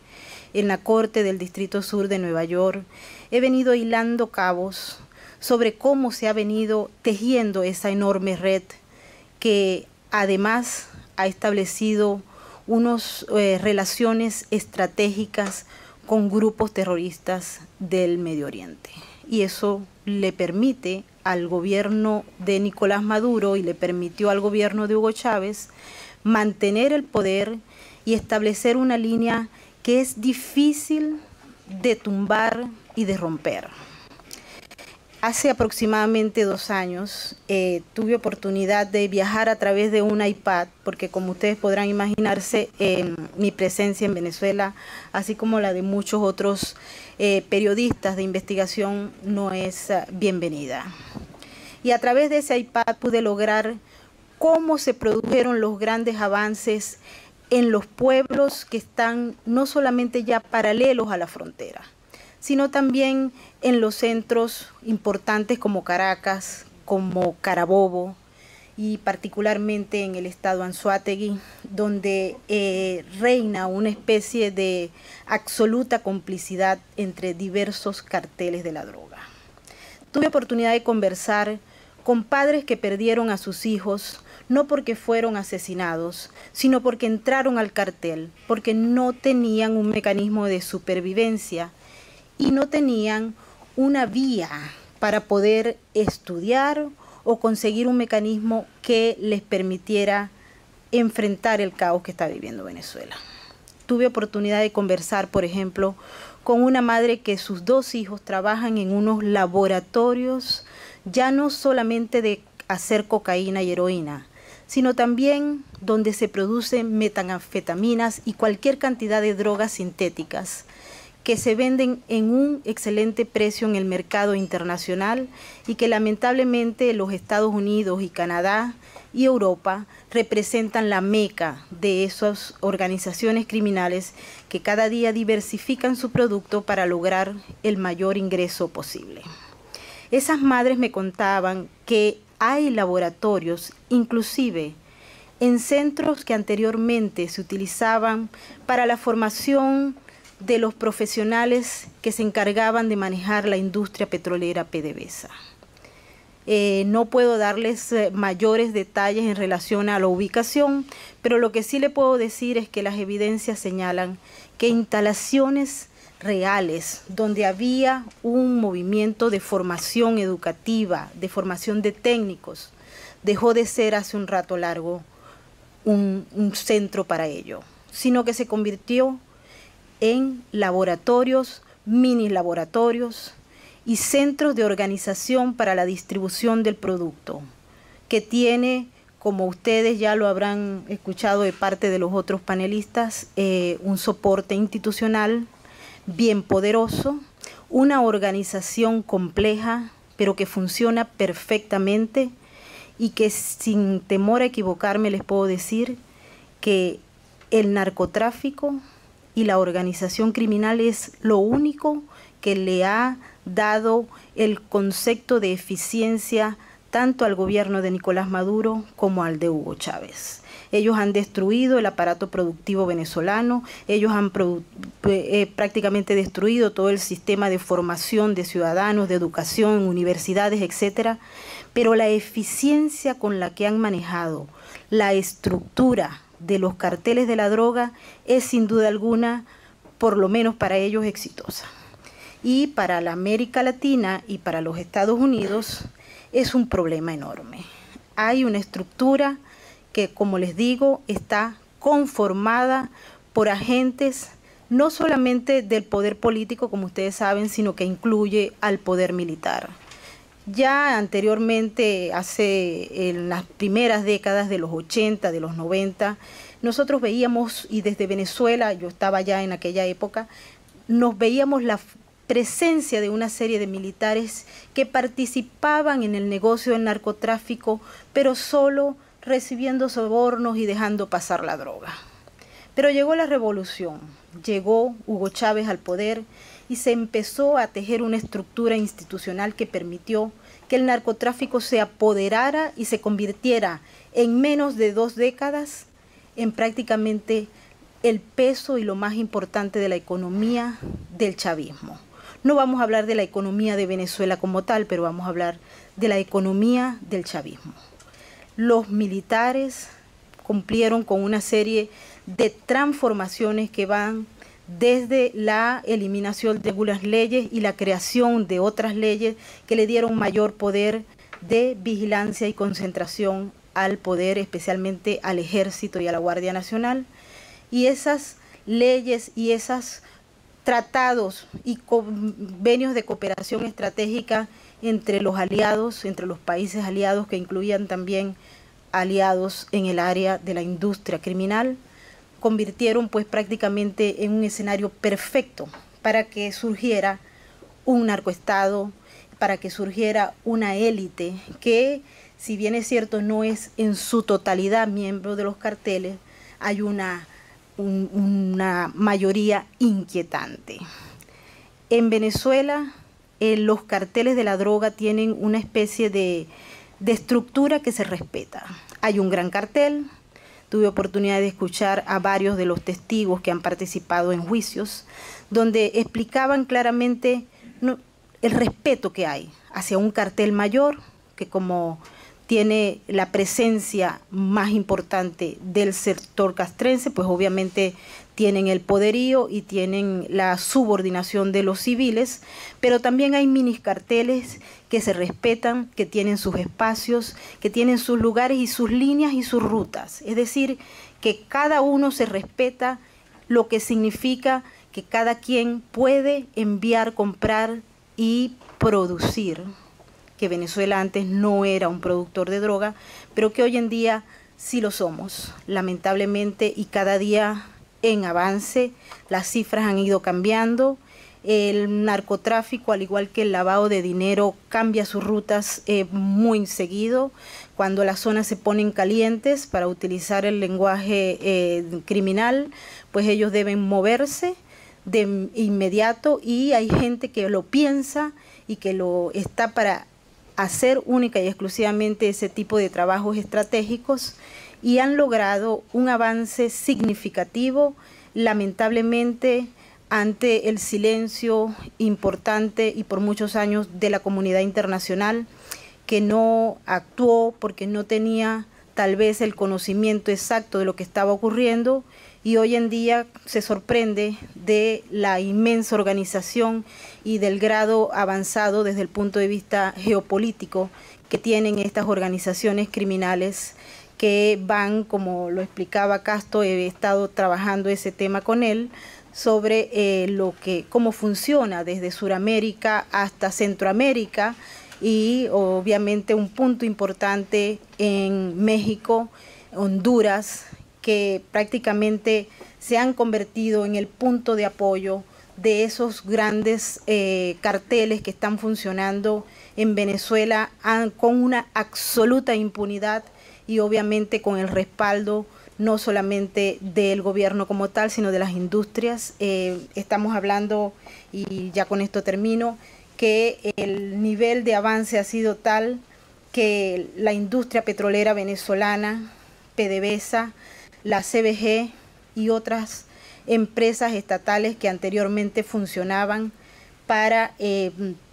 en la Corte del Distrito Sur de Nueva York. He venido hilando cabos sobre cómo se ha venido tejiendo esa enorme red que además ha establecido unas relaciones estratégicas con grupos terroristas del Medio Oriente. Y eso le permite al gobierno de Nicolás Maduro y le permitió al gobierno de Hugo Chávez mantener el poder y establecer una línea que es difícil de tumbar y de romper. Hace aproximadamente 2 años tuve oportunidad de viajar a través de un iPad, porque como ustedes podrán imaginarse, mi presencia en Venezuela, así como la de muchos otros periodistas de investigación, no es bienvenida. Y a través de ese iPad pude lograr cómo se produjeron los grandes avances en los pueblos que están no solamente ya paralelos a la frontera, sino también en los centros importantes como Caracas, como Carabobo y particularmente en el estado Anzoátegui, donde reina una especie de absoluta complicidad entre diversos carteles de la droga. Tuve oportunidad de conversar con padres que perdieron a sus hijos, no porque fueron asesinados, sino porque entraron al cartel, porque no tenían un mecanismo de supervivencia y no tenían una vía para poder estudiar o conseguir un mecanismo que les permitiera enfrentar el caos que está viviendo Venezuela. Tuve oportunidad de conversar, por ejemplo, con una madre que sus 2 hijos trabajan en unos laboratorios, ya no solamente de hacer cocaína y heroína, sino también donde se producen metanfetaminas y cualquier cantidad de drogas sintéticas que se venden en un excelente precio en el mercado internacional y que lamentablemente los Estados Unidos y Canadá y Europa representan la meca de esas organizaciones criminales que cada día diversifican su producto para lograr el mayor ingreso posible. Esas madres me contaban que hay laboratorios, inclusive en centros que anteriormente se utilizaban para la formación de los profesionales que se encargaban de manejar la industria petrolera PDVSA. No puedo darles mayores detalles en relación a la ubicación, pero lo que sí le puedo decir es que las evidencias señalan que instalaciones reales donde había un movimiento de formación educativa, de formación de técnicos, dejó de ser hace un rato largo un centro para ello, sino que se convirtió en laboratorios, mini laboratorios y centros de organización para la distribución del producto, que tiene, como ustedes ya lo habrán escuchado de parte de los otros panelistas, un soporte institucional bien poderoso, una organización compleja, pero que funciona perfectamente y que sin temor a equivocarme les puedo decir que el narcotráfico y la organización criminal es lo único que le ha dado el concepto de eficiencia tanto al gobierno de Nicolás Maduro como al de Hugo Chávez. Ellos han destruido el aparato productivo venezolano, ellos han prácticamente destruido todo el sistema de formación de ciudadanos, de educación, universidades, etcétera, pero la eficiencia con la que han manejado la estructura de los carteles de la droga es sin duda alguna, por lo menos para ellos, exitosa. Y para la América Latina y para los Estados Unidos es un problema enorme. Hay una estructura que, como les digo, está conformada por agentes no solamente del poder político, como ustedes saben, sino que incluye al poder militar. Ya anteriormente, en las primeras décadas de los 80, de los 90, nosotros veíamos, y desde Venezuela, yo estaba ya en aquella época, nos veíamos la presencia de una serie de militares que participaban en el negocio del narcotráfico, pero solo recibiendo sobornos y dejando pasar la droga. Pero llegó la revolución, llegó Hugo Chávez al poder y se empezó a tejer una estructura institucional que permitió que el narcotráfico se apoderara y se convirtiera en menos de 2 décadas en prácticamente el peso y lo más importante de la economía del chavismo. No vamos a hablar de la economía de Venezuela como tal, pero vamos a hablar de la economía del chavismo. Los militares cumplieron con una serie de transformaciones que van desde la eliminación de algunas leyes y la creación de otras leyes que le dieron mayor poder de vigilancia y concentración al poder, especialmente al Ejército y a la Guardia Nacional. Y esas leyes y esos tratados y convenios de cooperación estratégica entre los aliados, entre los países aliados, que incluían también aliados en el área de la industria criminal, convirtieron pues prácticamente en un escenario perfecto para que surgiera un narcoestado, para que surgiera una élite que, si bien es cierto, no es en su totalidad miembro de los carteles, hay una mayoría inquietante. En Venezuela, los carteles de la droga tienen una especie de estructura que se respeta. Hay un gran cartel. Tuve oportunidad de escuchar a varios de los testigos que han participado en juicios, donde explicaban claramente el respeto que hay hacia un cartel mayor, que como tiene la presencia más importante del sector castrense, pues obviamente tienen el poderío y tienen la subordinación de los civiles, pero también hay mini carteles que se respetan, que tienen sus espacios, que tienen sus lugares y sus líneas y sus rutas. Es decir, que cada uno se respeta, lo que significa que cada quien puede enviar, comprar y producir, que Venezuela antes no era un productor de droga, pero que hoy en día sí lo somos, lamentablemente, y cada día en avance. Las cifras han ido cambiando. El narcotráfico, al igual que el lavado de dinero, cambia sus rutas muy seguido. Cuando las zonas se ponen calientes, para utilizar el lenguaje criminal, pues ellos deben moverse de inmediato, y hay gente que lo piensa y que lo está para hacer única y exclusivamente ese tipo de trabajos estratégicos, y han logrado un avance significativo, lamentablemente, ante el silencio importante y por muchos años de la comunidad internacional, que no actuó porque no tenía tal vez el conocimiento exacto de lo que estaba ocurriendo, y hoy en día se sorprende de la inmensa organización y del grado avanzado desde el punto de vista geopolítico que tienen estas organizaciones criminales, que van, como lo explicaba Casto, he estado trabajando ese tema con él, sobre cómo funciona desde Sudamérica hasta Centroamérica, y obviamente un punto importante en México, Honduras, que prácticamente se han convertido en el punto de apoyo de esos grandes carteles que están funcionando en Venezuela con una absoluta impunidad, y obviamente con el respaldo no solamente del gobierno como tal, sino de las industrias. Estamos hablando, y ya con esto termino, que el nivel de avance ha sido tal que la industria petrolera venezolana, PDVSA, la CBG y otras empresas estatales que anteriormente funcionaban para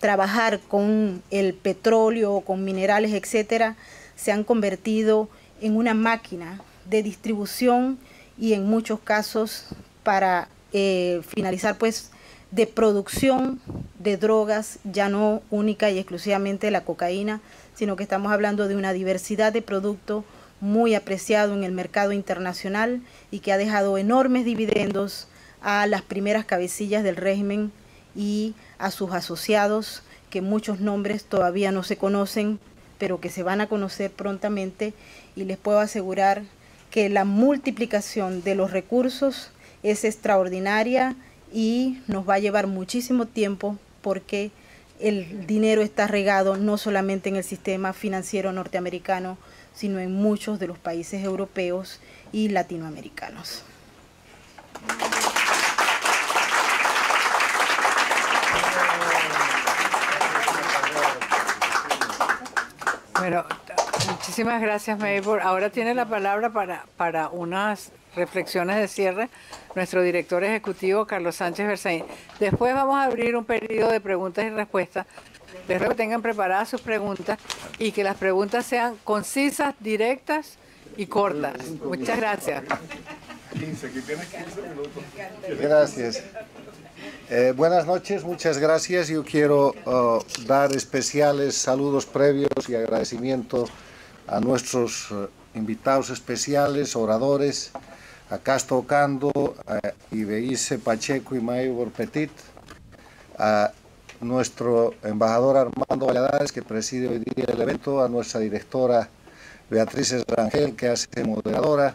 trabajar con el petróleo, con minerales, etcétera, se han convertido en una máquina de distribución y en muchos casos para finalizar pues de producción de drogas, ya no única y exclusivamente la cocaína, sino que estamos hablando de una diversidad de productos muy apreciado en el mercado internacional y que ha dejado enormes dividendos a las primeras cabecillas del régimen y a sus asociados, que muchos nombres todavía no se conocen, pero que se van a conocer prontamente, y les puedo asegurar que la multiplicación de los recursos es extraordinaria y nos va a llevar muchísimo tiempo, porque el dinero está regado no solamente en el sistema financiero norteamericano, sino en muchos de los países europeos y latinoamericanos. Bueno, muchísimas gracias, Maybor. Ahora tiene la palabra para unas reflexiones de cierre nuestro director ejecutivo, Carlos Sánchez Berzaín. Después vamos a abrir un periodo de preguntas y respuestas. Les ruego que tengan preparadas sus preguntas y que las preguntas sean concisas, directas y cortas. Muchas gracias. 15, que tienes 15 minutos. Gracias. Buenas noches, muchas gracias. Yo quiero dar especiales saludos previos y agradecimiento a nuestros invitados especiales, oradores, a Castro Ocando, a Ibeice Pacheco y Maybor Petit, a nuestro embajador Armando Valladares, que preside hoy día el evento, a nuestra directora Beatriz Rangel, que hace moderadora,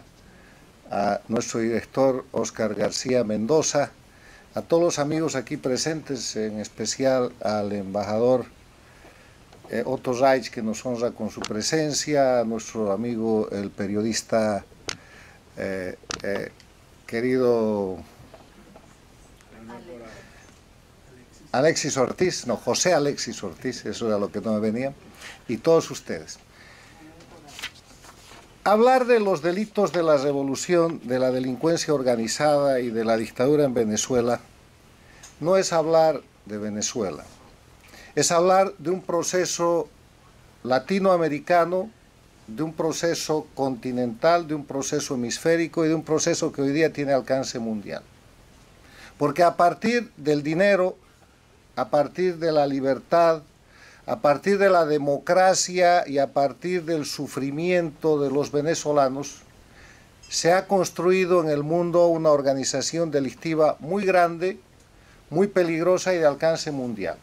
a nuestro director Óscar García Mendoza, a todos los amigos aquí presentes, en especial al embajador Otto Reich, que nos honra con su presencia, a nuestro amigo el periodista querido Alexis Ortiz, no, José Alexis Ortiz, eso era lo que no me venía, y todos ustedes. Hablar de los delitos de la revolución, de la delincuencia organizada y de la dictadura en Venezuela no es hablar de Venezuela, es hablar de un proceso latinoamericano, de un proceso continental, de un proceso hemisférico y de un proceso que hoy día tiene alcance mundial. Porque a partir del dinero, a partir de la libertad, a partir de la democracia y a partir del sufrimiento de los venezolanos, se ha construido en el mundo una organización delictiva muy grande, muy peligrosa y de alcance mundial.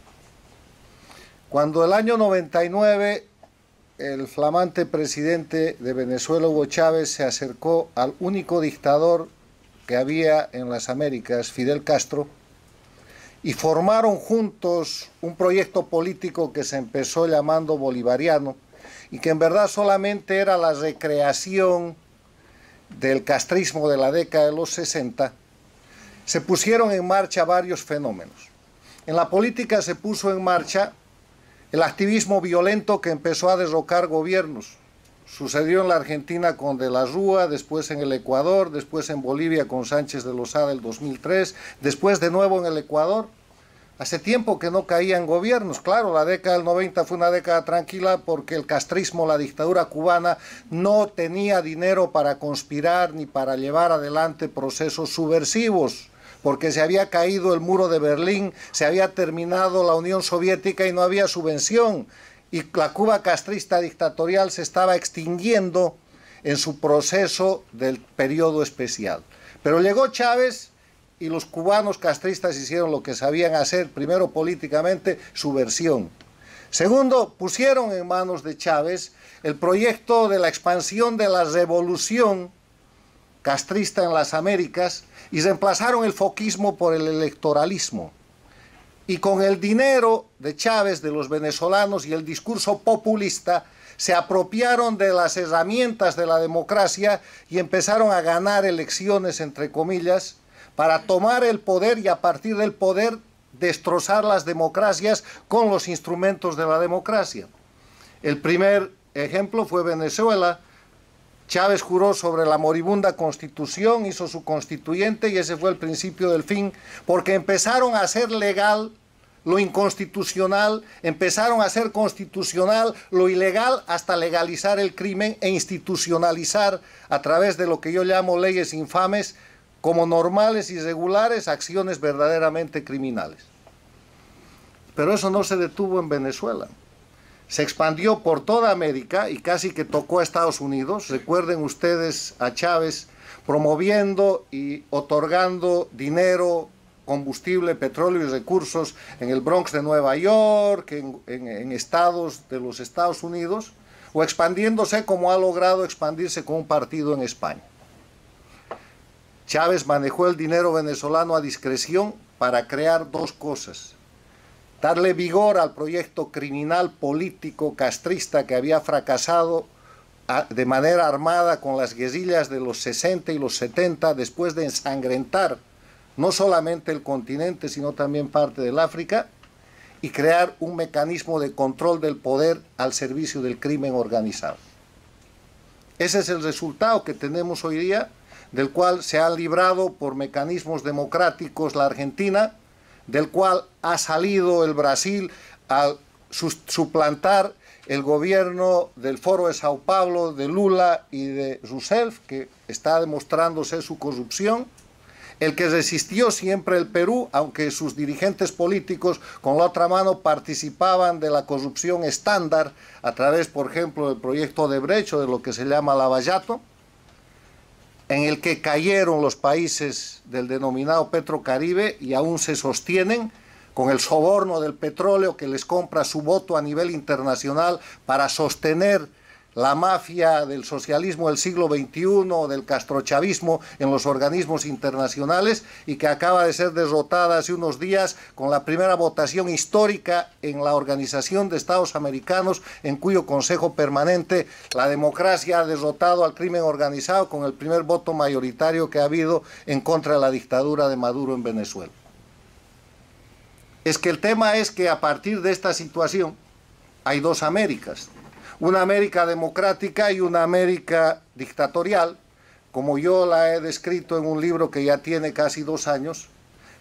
Cuando el año 99 el flamante presidente de Venezuela, Hugo Chávez, se acercó al único dictador que había en las Américas, Fidel Castro, y formaron juntos un proyecto político que se empezó llamando bolivariano y que en verdad solamente era la recreación del castrismo de la década de los 60, se pusieron en marcha varios fenómenos. En la política se puso en marcha el activismo violento que empezó a derrocar gobiernos. Sucedió en la Argentina con De la Rúa, después en el Ecuador, después en Bolivia con Sánchez de Lozada el 2003, después de nuevo en el Ecuador. Hace tiempo que no caían gobiernos. Claro, la década del 90 fue una década tranquila porque el castrismo, la dictadura cubana, no tenía dinero para conspirar ni para llevar adelante procesos subversivos, porque se había caído el muro de Berlín, se había terminado la Unión Soviética y no había subvención. Y la Cuba castrista dictatorial se estaba extinguiendo en su proceso del periodo especial. Pero llegó Chávez y los cubanos castristas hicieron lo que sabían hacer, primero políticamente, subversión. Segundo, pusieron en manos de Chávez el proyecto de la expansión de la revolución castrista en las Américas y reemplazaron el foquismo por el electoralismo. Y con el dinero de Chávez, de los venezolanos y el discurso populista, se apropiaron de las herramientas de la democracia y empezaron a ganar elecciones, entre comillas, para tomar el poder y a partir del poder destrozar las democracias con los instrumentos de la democracia. El primer ejemplo fue Venezuela. Chávez juró sobre la moribunda constitución, hizo su constituyente y ese fue el principio del fin, porque empezaron a hacer legal lo inconstitucional, empezaron a hacer constitucional lo ilegal hasta legalizar el crimen e institucionalizar a través de lo que yo llamo leyes infames como normales y regulares acciones verdaderamente criminales. Pero eso no se detuvo en Venezuela. Se expandió por toda América y casi que tocó a Estados Unidos. Recuerden ustedes a Chávez promoviendo y otorgando dinero, combustible, petróleo y recursos en el Bronx de Nueva York, en estados de los Estados Unidos, o expandiéndose como ha logrado expandirse con un partido en España. Chávez manejó el dinero venezolano a discreción para crear dos cosas: darle vigor al proyecto criminal político castrista que había fracasado de manera armada con las guerrillas de los 60 y los 70, después de ensangrentar no solamente el continente, sino también parte del África, y crear un mecanismo de control del poder al servicio del crimen organizado. Ese es el resultado que tenemos hoy día, del cual se ha librado por mecanismos democráticos la Argentina, del cual ha salido el Brasil al suplantar el gobierno del Foro de Sao Paulo, de Lula y de Rousseff, que está demostrándose su corrupción. El que resistió siempre el Perú, aunque sus dirigentes políticos con la otra mano participaban de la corrupción estándar a través, por ejemplo, del proyecto Odebrecht o de lo que se llama lavallato, en el que cayeron los países del denominado Petrocaribe y aún se sostienen con el soborno del petróleo que les compra su voto a nivel internacional para sostener la mafia del socialismo del siglo XXI, del castrochavismo en los organismos internacionales, y que acaba de ser derrotada hace unos días con la primera votación histórica en la Organización de Estados Americanos, en cuyo Consejo Permanente la democracia ha derrotado al crimen organizado con el primer voto mayoritario que ha habido en contra de la dictadura de Maduro en Venezuela. Es que el tema es que a partir de esta situación hay dos Américas: una América democrática y una América dictatorial, como yo la he descrito en un libro que ya tiene casi 2 años,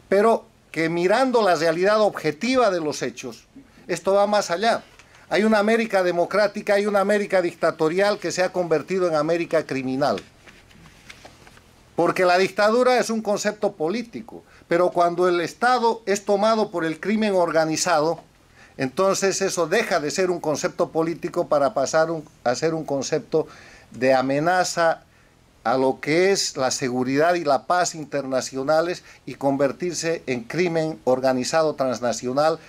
pero que mirando la realidad objetiva de los hechos, esto va más allá. Hay una América democrática y una América dictatorial que se ha convertido en América criminal. Porque la dictadura es un concepto político, pero cuando el Estado es tomado por el crimen organizado, entonces eso deja de ser un concepto político para pasar a ser un concepto de amenaza a lo que es la seguridad y la paz internacionales y convertirse en crimen organizado transnacional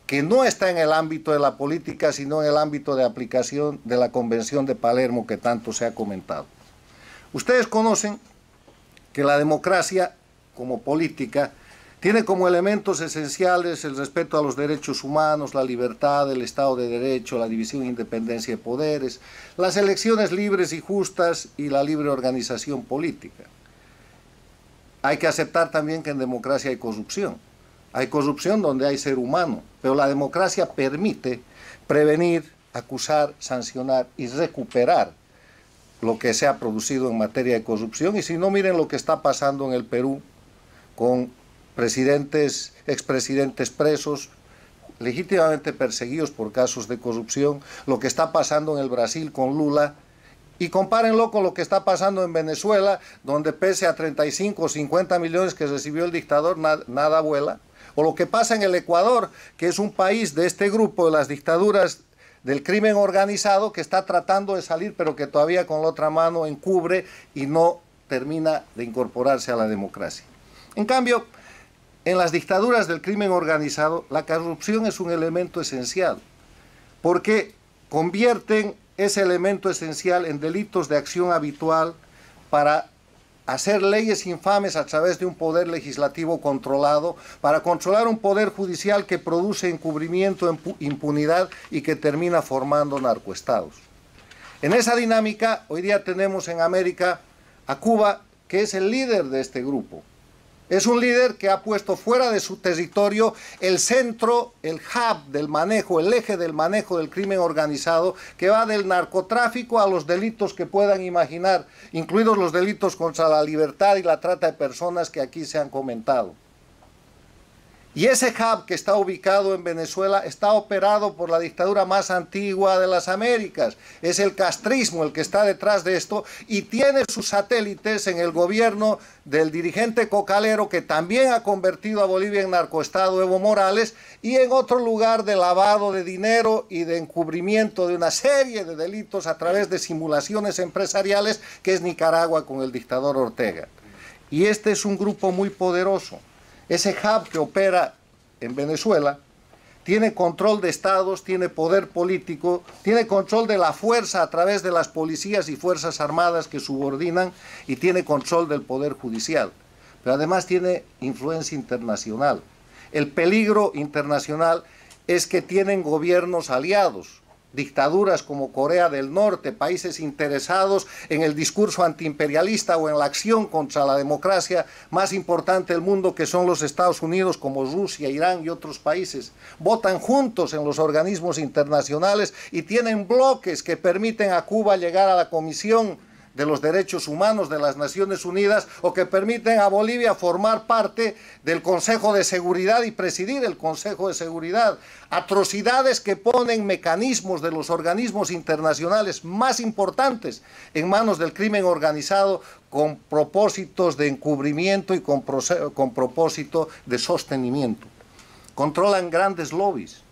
que no está en el ámbito de la política, sino en el ámbito de aplicación de la Convención de Palermo que tanto se ha comentado. Ustedes conocen que la democracia como política tiene como elementos esenciales el respeto a los derechos humanos, la libertad, el Estado de Derecho, la división e independencia de poderes, las elecciones libres y justas y la libre organización política. Hay que aceptar también que en democracia hay corrupción. Hay corrupción donde hay ser humano, pero la democracia permite prevenir, acusar, sancionar y recuperar lo que se ha producido en materia de corrupción. Y si no, miren lo que está pasando en el Perú con presidentes, expresidentes presos, legítimamente perseguidos por casos de corrupción, lo que está pasando en el Brasil con Lula, y compárenlo con lo que está pasando en Venezuela, donde pese a 35 o 50 millones que recibió el dictador, nada vuela, o lo que pasa en el Ecuador, que es un país de este grupo de las dictaduras del crimen organizado, que está tratando de salir, pero que todavía con la otra mano encubre y no termina de incorporarse a la democracia. En cambio, en las dictaduras del crimen organizado, la corrupción es un elemento esencial, porque convierten ese elemento esencial en delitos de acción habitual para hacer leyes infames a través de un poder legislativo controlado, para controlar un poder judicial que produce encubrimiento, impunidad y que termina formando narcoestados. En esa dinámica, hoy día tenemos en América a Cuba, que es el líder de este grupo. Es un líder que ha puesto fuera de su territorio el centro, el hub del manejo, el eje del manejo del crimen organizado, que va del narcotráfico a los delitos que puedan imaginar, incluidos los delitos contra la libertad y la trata de personas que aquí se han comentado. Y ese hub que está ubicado en Venezuela está operado por la dictadura más antigua de las Américas. Es el castrismo el que está detrás de esto y tiene sus satélites en el gobierno del dirigente cocalero que también ha convertido a Bolivia en narcoestado, Evo Morales, y en otro lugar de lavado de dinero y de encubrimiento de una serie de delitos a través de simulaciones empresariales, que es Nicaragua con el dictador Ortega. Y este es un grupo muy poderoso. Ese hub que opera en Venezuela tiene control de estados, tiene poder político, tiene control de la fuerza a través de las policías y fuerzas armadas que subordinan y tiene control del poder judicial. Pero además tiene influencia internacional. El peligro internacional es que tienen gobiernos aliados, dictaduras como Corea del Norte, países interesados en el discurso antiimperialista o en la acción contra la democracia más importante del mundo, que son los Estados Unidos, como Rusia, Irán y otros países. Votan juntos en los organismos internacionales y tienen bloques que permiten a Cuba llegar a la Comisión de los Derechos Humanos de las Naciones Unidas, o que permiten a Bolivia formar parte del Consejo de Seguridad y presidir el Consejo de Seguridad. Atrocidades que ponen mecanismos de los organismos internacionales más importantes en manos del crimen organizado, con propósitos de encubrimiento y con propósito de sostenimiento. Controlan grandes lobbies,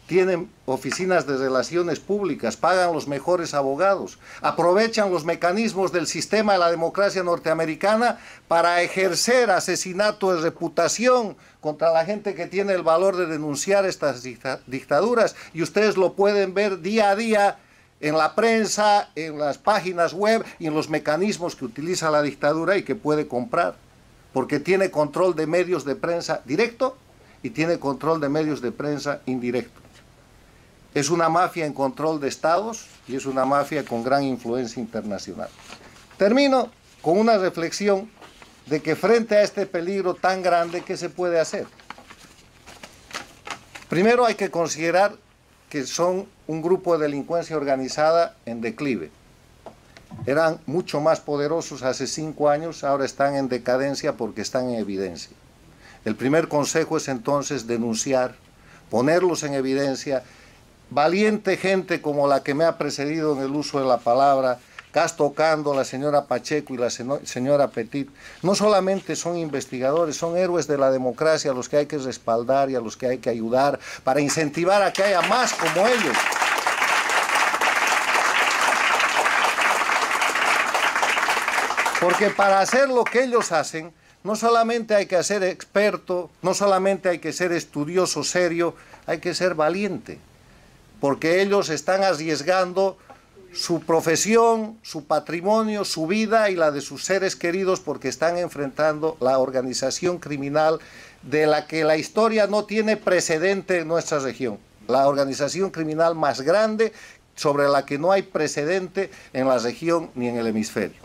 tienen oficinas de relaciones públicas, pagan los mejores abogados, aprovechan los mecanismos del sistema de la democracia norteamericana para ejercer asesinato de reputación contra la gente que tiene el valor de denunciar estas dictaduras, y ustedes lo pueden ver día a día en la prensa, en las páginas web y en los mecanismos que utiliza la dictadura y que puede comprar, porque tiene control de medios de prensa directo y tiene control de medios de prensa indirecto. Es una mafia en control de estados y es una mafia con gran influencia internacional. Termino con una reflexión de que frente a este peligro tan grande, ¿qué se puede hacer? Primero hay que considerar que son un grupo de delincuencia organizada en declive. Eran mucho más poderosos hace 5 años, ahora están en decadencia porque están en evidencia. El primer consejo es entonces denunciar, ponerlos en evidencia. Valiente gente como la que me ha precedido en el uso de la palabra, Casto Cando, la señora Pacheco y la señora Petit, no solamente son investigadores, son héroes de la democracia a los que hay que respaldar y a los que hay que ayudar para incentivar a que haya más como ellos. Porque para hacer lo que ellos hacen, no solamente hay que ser experto, no solamente hay que ser estudioso serio, hay que ser valiente. Porque ellos están arriesgando su profesión, su patrimonio, su vida y la de sus seres queridos, porque están enfrentando la organización criminal de la que la historia no tiene precedente en nuestra región. La organización criminal más grande, sobre la que no hay precedente en la región ni en el hemisferio.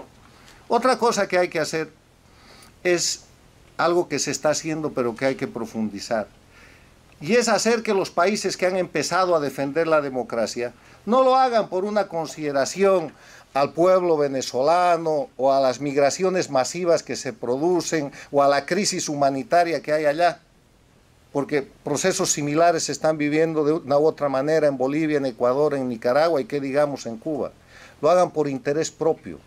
Otra cosa que hay que hacer es algo que se está haciendo pero que hay que profundizar. Y es hacer que los países que han empezado a defender la democracia no lo hagan por una consideración al pueblo venezolano o a las migraciones masivas que se producen o a la crisis humanitaria que hay allá, porque procesos similares se están viviendo de una u otra manera en Bolivia, en Ecuador, en Nicaragua y qué digamos en Cuba. Lo hagan por interés propio,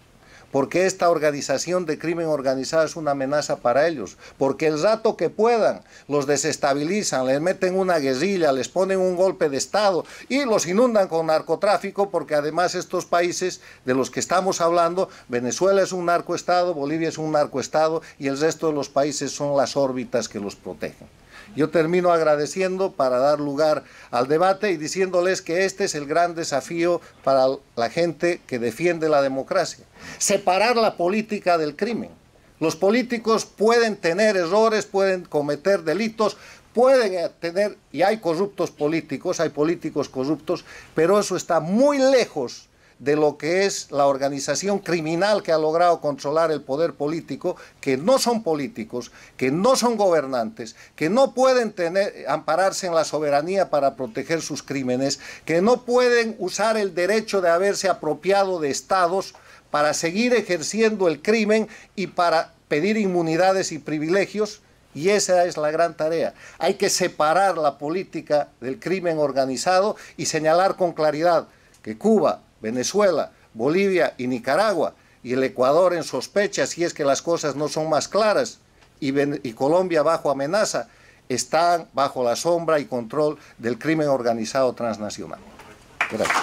porque esta organización de crimen organizado es una amenaza para ellos, porque el rato que puedan los desestabilizan, les meten una guerrilla, les ponen un golpe de Estado y los inundan con narcotráfico, porque además estos países de los que estamos hablando, Venezuela es un narcoestado, Bolivia es un narcoestado y el resto de los países son las órbitas que los protegen. Yo termino agradeciendo para dar lugar al debate y diciéndoles que este es el gran desafío para la gente que defiende la democracia. Separar la política del crimen. Los políticos pueden tener errores, pueden cometer delitos, pueden tener, y hay corruptos políticos, hay políticos corruptos, pero eso está muy lejos de lo que es la organización criminal que ha logrado controlar el poder político, que no son políticos, que no son gobernantes, que no pueden ampararse en la soberanía para proteger sus crímenes, que no pueden usar el derecho de haberse apropiado de estados para seguir ejerciendo el crimen y para pedir inmunidades y privilegios, Y esa es la gran tarea. Hay que separar la política del crimen organizado y señalar con claridad que Cuba, Venezuela, Bolivia y Nicaragua y el Ecuador en sospecha, si es que las cosas no son más claras, y Colombia bajo amenaza, están bajo la sombra y control del crimen organizado transnacional. Gracias.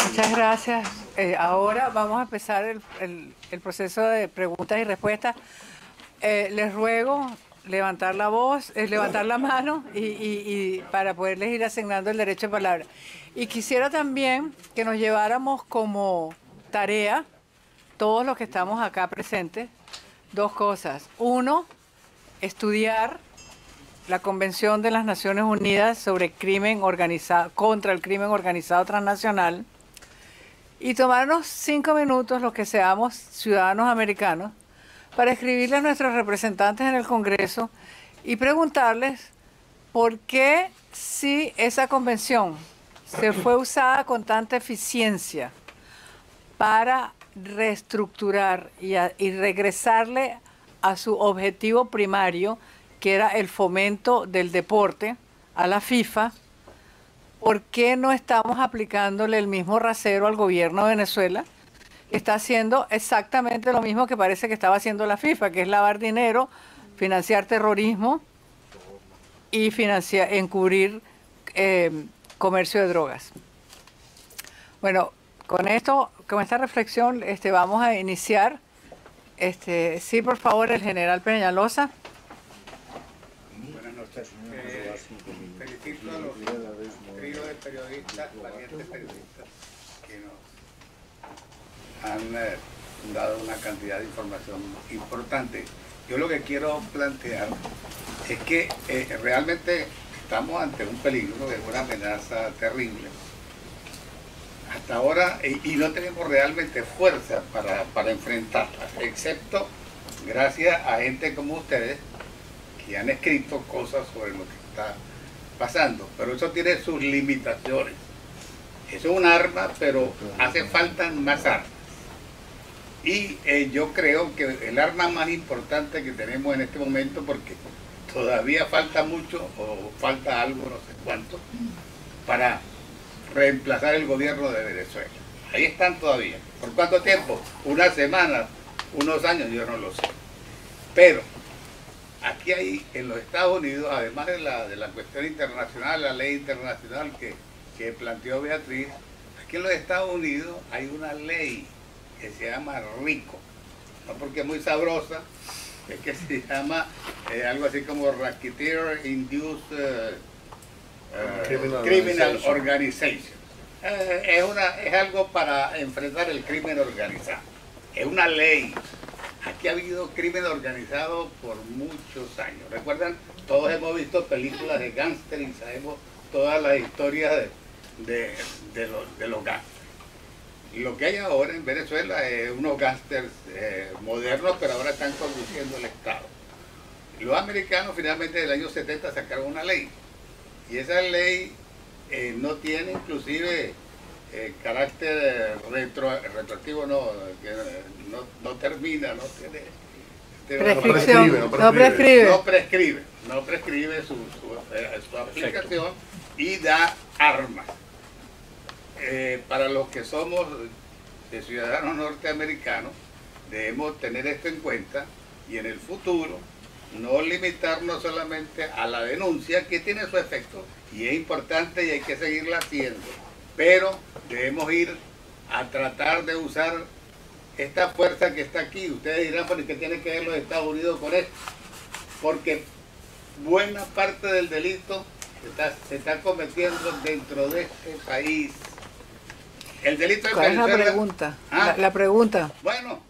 Muchas gracias. Ahora vamos a empezar el proceso de preguntas y respuestas. Les ruego levantar la voz, levantar la mano y para poderles ir asignando el derecho de palabra. Y quisiera también que nos lleváramos como tarea, todos los que estamos acá presentes, dos cosas. Uno, estudiar la Convención de las Naciones Unidas sobre crimen organizado, contra el crimen organizado transnacional, y tomarnos 5 minutos, los que seamos ciudadanos americanos, para escribirle a nuestros representantes en el Congreso y preguntarles por qué, si esa convención se fue usada con tanta eficiencia para reestructurar y regresarle a su objetivo primario, que era el fomento del deporte, a la FIFA, ¿por qué no estamos aplicándole el mismo rasero al gobierno de Venezuela? Está haciendo exactamente lo mismo que parece que estaba haciendo la FIFA, que es lavar dinero, financiar terrorismo y encubrir comercio de drogas. Bueno, con esta reflexión vamos a iniciar. Sí, por favor, el general Peñalosa. Buenas noches. Felicito a los tríos de periodistas, valientes periodistas, que nos han dado una cantidad de información importante. Yo lo que quiero plantear es que realmente estamos ante un peligro, de una amenaza terrible. Hasta ahora, y no tenemos realmente fuerza para enfrentarla, excepto gracias a gente como ustedes, que han escrito cosas sobre lo que está pasando, pero eso tiene sus limitaciones. Eso es un arma, pero hace falta más armas. Y yo creo que el arma más importante que tenemos en este momento, porque todavía falta mucho, o falta algo, no sé cuánto, para reemplazar el gobierno de Venezuela. Ahí están todavía. ¿Por cuánto tiempo? ¿Unas semanas? ¿Unos años? Yo no lo sé. Pero aquí hay, en los Estados Unidos, además de la cuestión internacional, la ley internacional que planteó Beatriz, aquí en los Estados Unidos hay una ley que se llama RICO, no porque es muy sabrosa, es que se llama algo así como Racketeer Induced Criminal Organization. Es algo para enfrentar el crimen organizado. Es una ley. Aquí ha habido crimen organizado por muchos años. ¿Recuerdan? Todos hemos visto películas de gángster y sabemos todas las historias de los gángsters. Lo que hay ahora en Venezuela es unos gángsters modernos, pero ahora están conduciendo el Estado. Los americanos finalmente en el año 70 sacaron una ley. Y esa ley no tiene inclusive carácter retroactivo, no termina, no tiene... No prescribe su aplicación y da armas. Para los que somos de ciudadanos norteamericanos, debemos tener esto en cuenta y en el futuro no limitarnos solamente a la denuncia, que tiene su efecto y es importante y hay que seguirla haciendo, pero debemos ir a tratar de usar esta fuerza que está aquí. Ustedes dirán, ¿por qué tiene que ver los Estados Unidos con esto? Porque buena parte del delito se está cometiendo dentro de este país. El delito de ¿Cuál es la pregunta? ¿Ah? La pregunta. Bueno,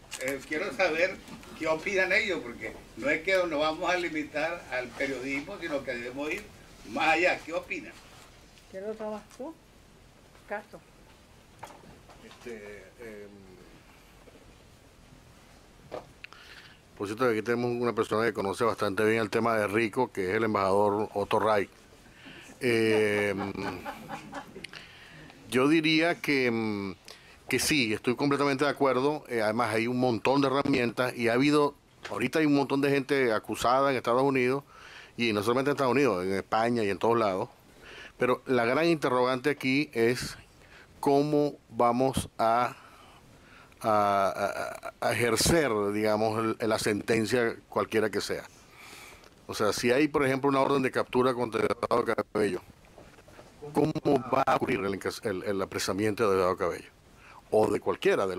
quiero saber qué opinan ellos, porque no es que nos vamos a limitar al periodismo, sino que debemos ir más allá. ¿Qué opinan? ¿Quién lo tomas tú? Castro. Por cierto, aquí tenemos una persona que conoce bastante bien el tema de RICO, que es el embajador Otto Reich. Yo diría que que sí, estoy completamente de acuerdo. Además hay un montón de herramientas y ahorita hay un montón de gente acusada en Estados Unidos, y no solamente en Estados Unidos, en España y en todos lados. Pero la gran interrogante aquí es cómo vamos a ejercer, digamos, la sentencia cualquiera que sea. O sea, si hay, por ejemplo, una orden de captura contra Diosdado Cabello, ¿cómo va a ocurrir el apresamiento de Diosdado Cabello? O de cualquiera de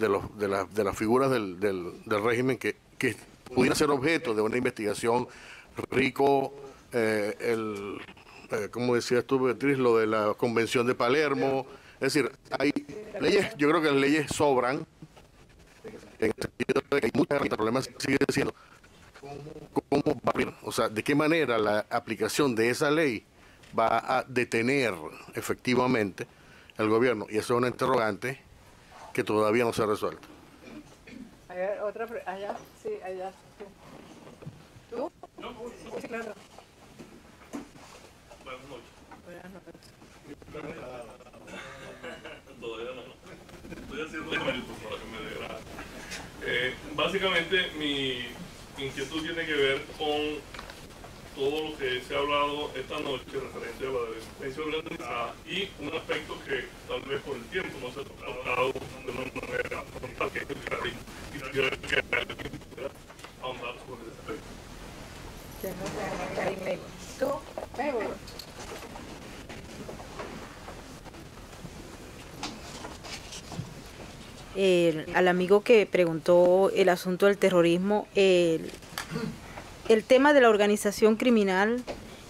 las figuras del régimen que pudiera ser objeto de una investigación. Rico, como decías tú, Beatriz, lo de la Convención de Palermo. Es decir, hay leyes, yo creo que las leyes sobran, en el sentido de que hay muchas herramientas. El problema sigue siendo cómo va a abrir, o sea, de qué manera la aplicación de esa ley va a detener efectivamente el gobierno. Y eso es una interrogante que todavía no se ha resuelto. Allá, sí, allá. ¿Tú? No, sí, claro. Buenas noches. Buenas noches. Todavía no. Estoy haciendo minutos para que me dé grado. Básicamente mi inquietud tiene que ver con todo lo que se ha hablado esta noche referente a la delincuencia organizada y un aspecto que tal vez por el tiempo no se ha tocado de una manera frontal, que es el terrorismo. Quisiera que alguien pudiera ahondar sobre ese aspecto. ¿Tú? Al amigo que preguntó el asunto del terrorismo, el tema de la organización criminal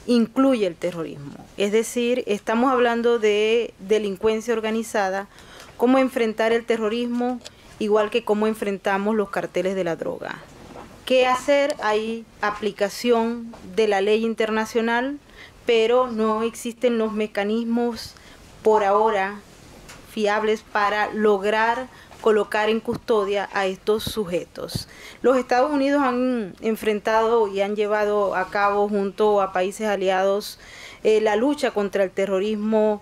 incluye el terrorismo. Es decir, estamos hablando de delincuencia organizada, cómo enfrentar el terrorismo, igual que cómo enfrentamos los carteles de la droga. ¿Qué hacer? Hay aplicación de la ley internacional, pero no existen los mecanismos por ahora fiables para lograr colocar en custodia a estos sujetos. Los Estados Unidos han enfrentado y han llevado a cabo junto a países aliados la lucha contra el terrorismo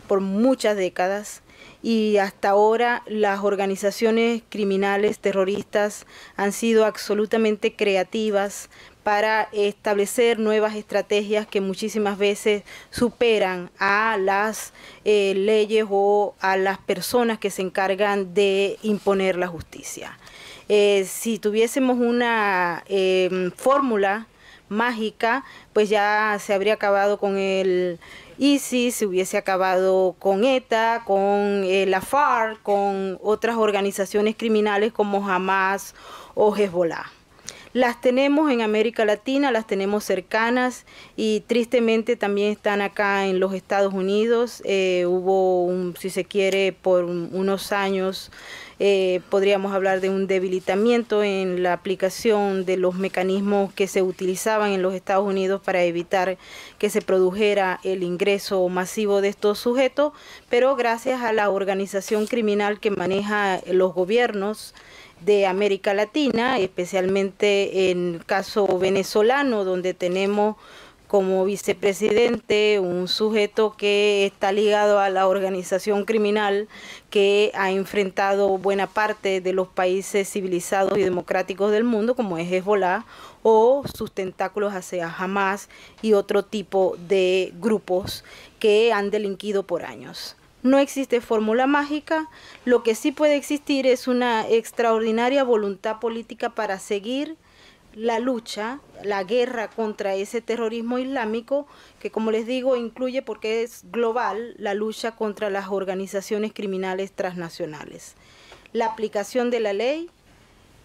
por muchas décadas, y hasta ahora las organizaciones criminales terroristas han sido absolutamente creativas para establecer nuevas estrategias que muchísimas veces superan a las leyes o a las personas que se encargan de imponer la justicia. Si tuviésemos una fórmula mágica, pues ya se habría acabado con el ISIS, se hubiese acabado con ETA, con la FARC, con otras organizaciones criminales como Hamas o Hezbollah. Las tenemos en América Latina, las tenemos cercanas y tristemente también están acá en los Estados Unidos. Hubo, si se quiere, por unos años, podríamos hablar de un debilitamiento en la aplicación de los mecanismos que se utilizaban en los Estados Unidos para evitar que se produjera el ingreso masivo de estos sujetos, pero gracias a la organización criminal que maneja los gobiernos de América Latina, especialmente en el caso venezolano, donde tenemos como vicepresidente un sujeto que está ligado a la organización criminal que ha enfrentado buena parte de los países civilizados y democráticos del mundo, como es Hezbollah, o sus tentáculos hacia Hamas y otro tipo de grupos que han delinquido por años. No existe fórmula mágica, lo que sí puede existir es una extraordinaria voluntad política para seguir la lucha, la guerra contra ese terrorismo islámico, que como les digo incluye, porque es global, la lucha contra las organizaciones criminales transnacionales. La aplicación de la ley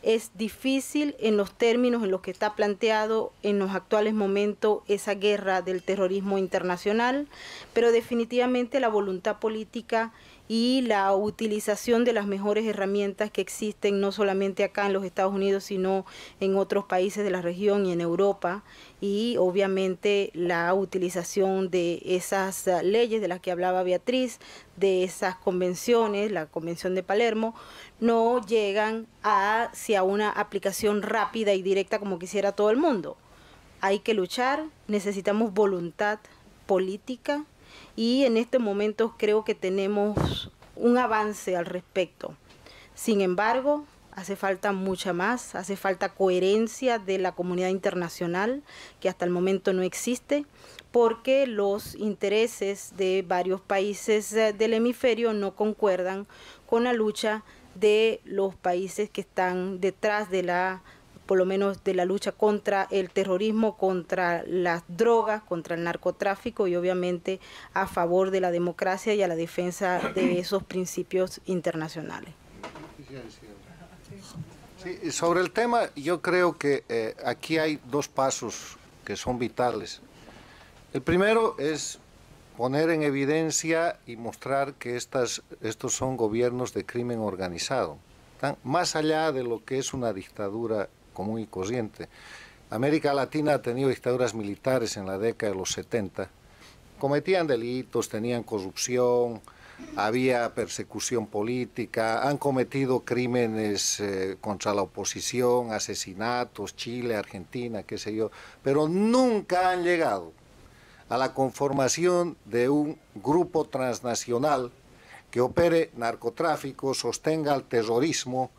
es difícil en los términos en los que está planteado en los actuales momentos esa guerra del terrorismo internacional, pero definitivamente la voluntad política y la utilización de las mejores herramientas que existen no solamente acá en los Estados Unidos, sino en otros países de la región y en Europa, y obviamente la utilización de esas leyes de las que hablaba Beatriz, de esas convenciones, la Convención de Palermo, no llegan hacia una aplicación rápida y directa como quisiera todo el mundo. Hay que luchar, necesitamos voluntad política y en este momento creo que tenemos un avance al respecto. Sin embargo, hace falta mucha más, hace falta coherencia de la comunidad internacional, que hasta el momento no existe, porque los intereses de varios países del hemisferio no concuerdan con la lucha de los países que están detrás de por lo menos de la lucha contra el terrorismo, contra las drogas, contra el narcotráfico y obviamente a favor de la democracia y a la defensa de esos principios internacionales. Sí, sobre el tema, yo creo que aquí hay dos pasos que son vitales. El primero es poner en evidencia y mostrar que estos son gobiernos de crimen organizado, están más allá de lo que es una dictadura común y corriente. América Latina ha tenido dictaduras militares en la década de los 70, cometían delitos, tenían corrupción, había persecución política, han cometido crímenes contra la oposición, asesinatos, Chile, Argentina, qué sé yo, pero nunca han llegado a la conformación de un grupo transnacional que opere narcotráfico, sostenga el terrorismo,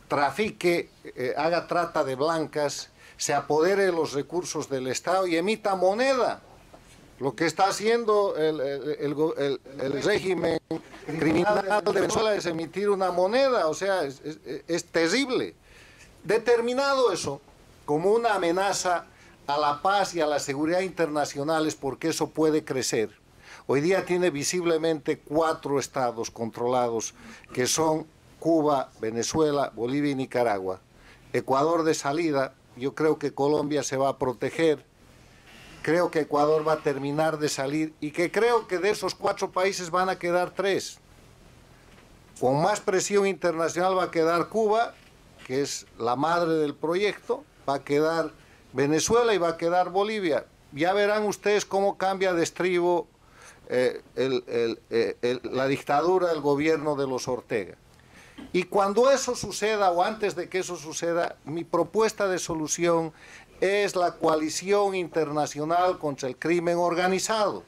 trafique, haga trata de blancas, se apodere de los recursos del Estado y emita moneda. Lo que está haciendo el régimen criminal de Venezuela es emitir una moneda, o sea, es terrible. Determinado eso como una amenaza a la paz y a la seguridad internacionales, porque eso puede crecer. Hoy día tiene visiblemente 4 estados controlados, que son Cuba, Venezuela, Bolivia y Nicaragua. Ecuador de salida, yo creo que Colombia se va a proteger, creo que Ecuador va a terminar de salir y que creo que de esos 4 países van a quedar 3. Con más presión internacional va a quedar Cuba, que es la madre del proyecto, va a quedar Venezuela y va a quedar Bolivia. Ya verán ustedes cómo cambia de estribo la dictadura del gobierno de los Ortega. Y cuando eso suceda, o antes de que eso suceda, mi propuesta de solución es la coalición internacional contra el crimen organizado.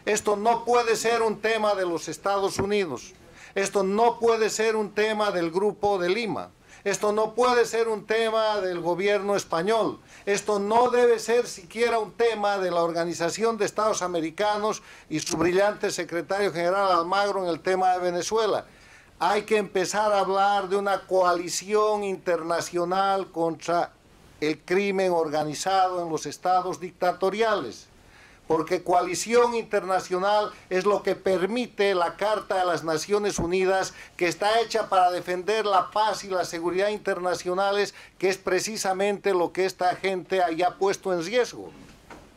Esto no puede ser un tema de los Estados Unidos, esto no puede ser un tema del Grupo de Lima, esto no puede ser un tema del gobierno español, esto no debe ser siquiera un tema de la Organización de Estados Americanos y su brillante secretario general Almagro en el tema de Venezuela. Hay que empezar a hablar de una coalición internacional contra el crimen organizado en los estados dictatoriales, porque coalición internacional es lo que permite la Carta de las Naciones Unidas, que está hecha para defender la paz y la seguridad internacionales, que es precisamente lo que esta gente haya puesto en riesgo,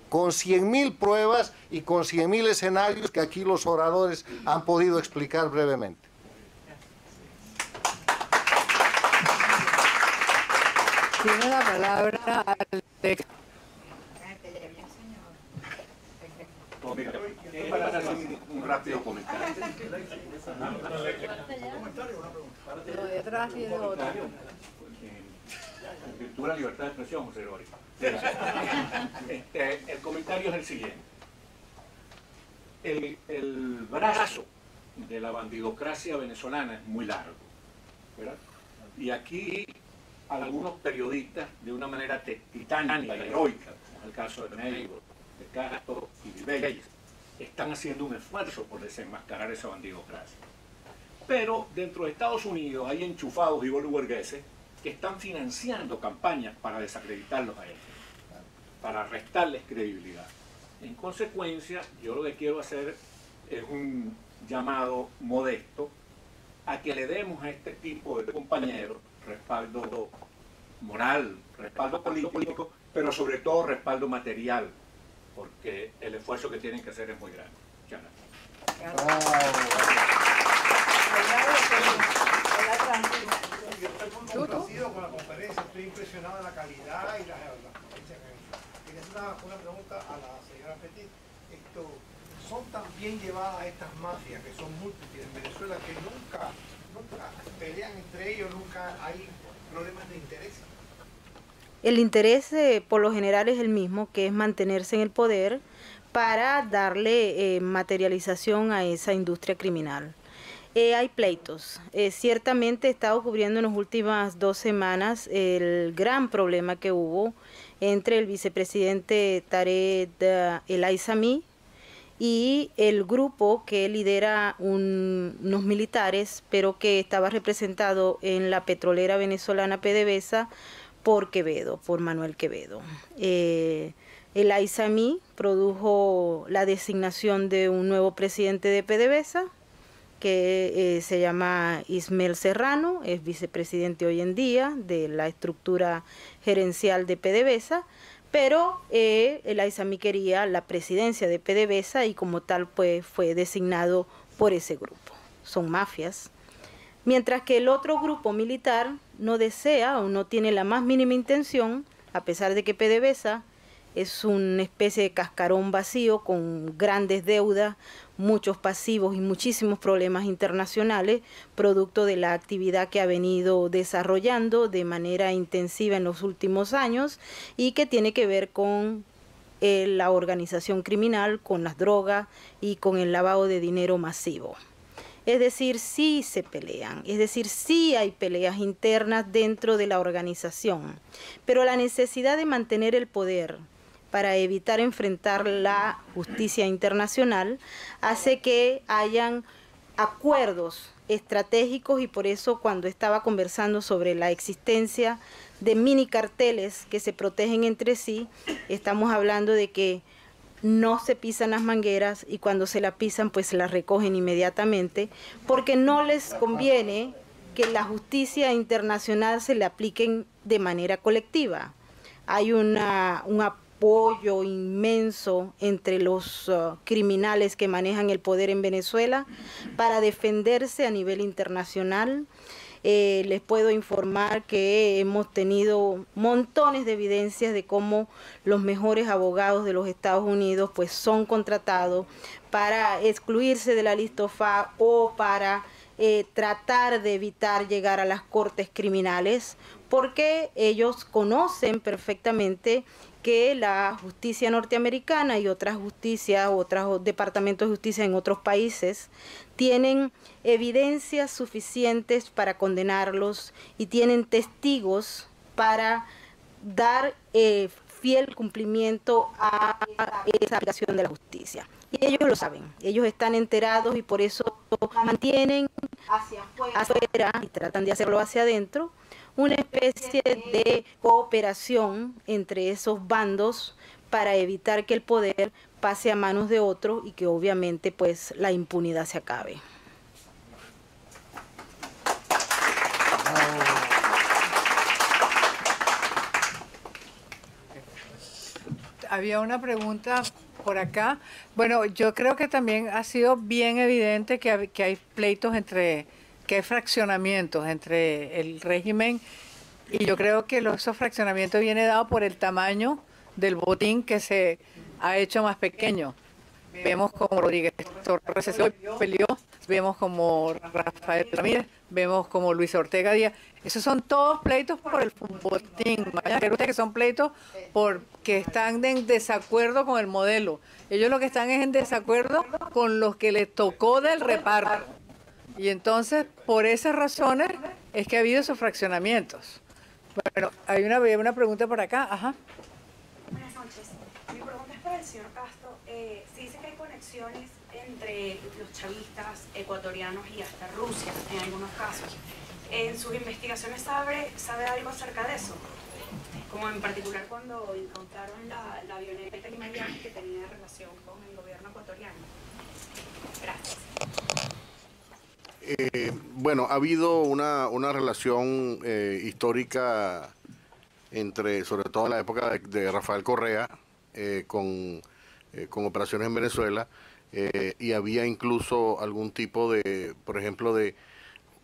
con 100.000 pruebas y con 100.000 escenarios que aquí los oradores han podido explicar brevemente. Tiene la palabra Alex. Para hacer un rápido comentario. Detrás viene otro. Virtud de la libertad de expresión, José Lori. El comentario es el siguiente. El brazo de la bandidocracia venezolana es muy largo, ¿verdad? Y aquí algunos periodistas, de una manera titánica, heroica, como el caso de Neighbor, de Castro y de Bellis, están haciendo un esfuerzo por desenmascarar esa bandidocracia. Pero dentro de Estados Unidos hay enchufados y boliburgueses que están financiando campañas para desacreditarlos a ellos, para restarles credibilidad. En consecuencia, yo lo que quiero hacer es un llamado modesto a que le demos a este tipo de compañeros respaldo moral, respaldo político, pero sobre todo respaldo material, porque el esfuerzo que tienen que hacer es muy grande. Muchas Estoy muy complacido con la conferencia, estoy impresionado de la calidad y la conferencia que han hecho. Quería hacer una pregunta a la señora Petit. ¿Son tan bien llevadas estas mafias, que son múltiples en Venezuela, que nunca pelean entre ellos, nunca hay problemas de interés? El interés por lo general es el mismo, que es mantenerse en el poder para darle materialización a esa industria criminal. Hay pleitos. Ciertamente he estado cubriendo en las últimas 2 semanas el gran problema que hubo entre el vicepresidente Tarek El Aissami y el grupo que lidera unos militares, pero que estaba representado en la petrolera venezolana PDVSA por Quevedo, por Manuel Quevedo. El Aissami produjo la designación de un nuevo presidente de PDVSA, que se llama Ismael Serrano, es vicepresidente hoy en día de la estructura gerencial de PDVSA, pero el Aissami quería la presidencia de PDVSA y como tal pues fue designado por ese grupo. Son mafias. Mientras que el otro grupo militar no desea o no tiene la más mínima intención, a pesar de que PDVSA es una especie de cascarón vacío con grandes deudas, muchos pasivos y muchísimos problemas internacionales, producto de la actividad que ha venido desarrollando de manera intensiva en los últimos años y que tiene que ver con la organización criminal, con las drogas y con el lavado de dinero masivo. Es decir, sí se pelean, es decir, sí hay peleas internas dentro de la organización, pero la necesidad de mantener el poder para evitar enfrentar la justicia internacional hace que hayan acuerdos estratégicos y por eso cuando estaba conversando sobre la existencia de mini carteles que se protegen entre sí, estamos hablando de que no se pisan las mangueras y cuando se la pisan pues se las recogen inmediatamente porque no les conviene que la justicia internacional se le apliquen de manera colectiva. Hay un apoyo inmenso entre los criminales que manejan el poder en Venezuela para defenderse a nivel internacional. Les puedo informar que hemos tenido montones de evidencias de cómo los mejores abogados de los Estados Unidos pues son contratados para excluirse de la lista OFAC o para tratar de evitar llegar a las cortes criminales porque ellos conocen perfectamente que la justicia norteamericana y otras justicias, otros departamentos de justicia en otros países tienen evidencias suficientes para condenarlos y tienen testigos para dar fiel cumplimiento a esa aplicación de la justicia. Y ellos lo saben, ellos están enterados y por eso mantienen hacia afuera y tratan de hacerlo hacia adentro una especie de cooperación entre esos bandos para evitar que el poder pase a manos de otros y que obviamente pues la impunidad se acabe. Había una pregunta por acá. Bueno, yo creo que también ha sido bien evidente que hay pleitos que hay fraccionamientos entre el régimen y yo creo que esos fraccionamientos vienen dados por el tamaño del botín que se ha hecho más pequeño. Vemos como Rodríguez Torres se peleó, vemos como Rafael Ramírez, vemos como Luis Ortega Díaz. Esos son todos pleitos por el botín. Vayan ustedes que son pleitos porque están en desacuerdo con el modelo. Ellos lo que están es en desacuerdo con los que les tocó del reparto. Y entonces, por esas razones, es que ha habido esos fraccionamientos. Bueno, hay una pregunta por acá. Ajá. Buenas noches. Mi pregunta es para el señor Castro. Se dice que hay conexiones entre los chavistas ecuatorianos y hasta Rusia, en algunos casos. ¿En sus investigaciones sabe algo acerca de eso? Como en particular cuando encontraron la avioneta que tenía relación con el gobierno ecuatoriano. Gracias. Bueno, ha habido una relación histórica entre, sobre todo en la época de Rafael Correa, con operaciones en Venezuela, y había incluso algún tipo de, por ejemplo,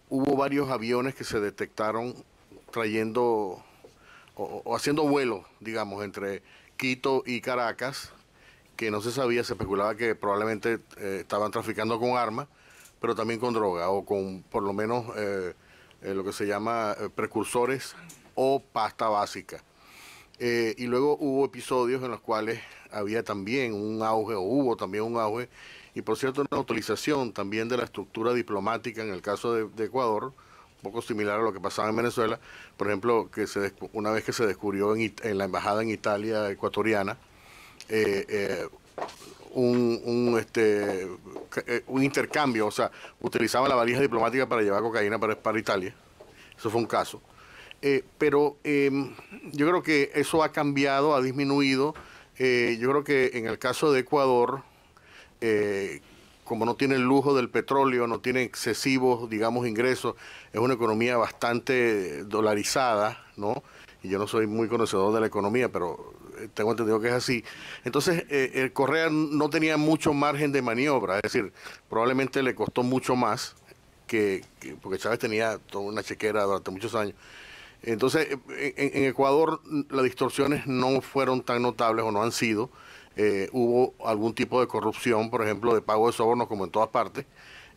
hubo varios aviones que se detectaron trayendo o haciendo vuelos, digamos, entre Quito y Caracas, que no se sabía, se especulaba que probablemente estaban traficando con armas, pero también con droga o con por lo menos lo que se llama precursores o pasta básica. y luego hubo episodios en los cuales había también un auge, o hubo también un auge, y por cierto una utilización también de la estructura diplomática en el caso de Ecuador, un poco similar a lo que pasaba en Venezuela, por ejemplo, que una vez que se descubrió en la embajada en Italia ecuatoriana, un intercambio, o sea, utilizaban la valija diplomática para llevar cocaína para Italia, eso fue un caso. Pero yo creo que eso ha cambiado, ha disminuido. Yo creo que en el caso de Ecuador, como no tiene el lujo del petróleo, no tiene excesivos, digamos, ingresos, es una economía bastante dolarizada, ¿no? Y yo no soy muy conocedor de la economía, pero tengo entendido que es así. Entonces, Correa no tenía mucho margen de maniobra, es decir, probablemente le costó mucho más porque Chávez tenía toda una chequera durante muchos años. Entonces, en Ecuador las distorsiones no fueron tan notables o no han sido. Hubo algún tipo de corrupción, por ejemplo, de pago de sobornos como en todas partes,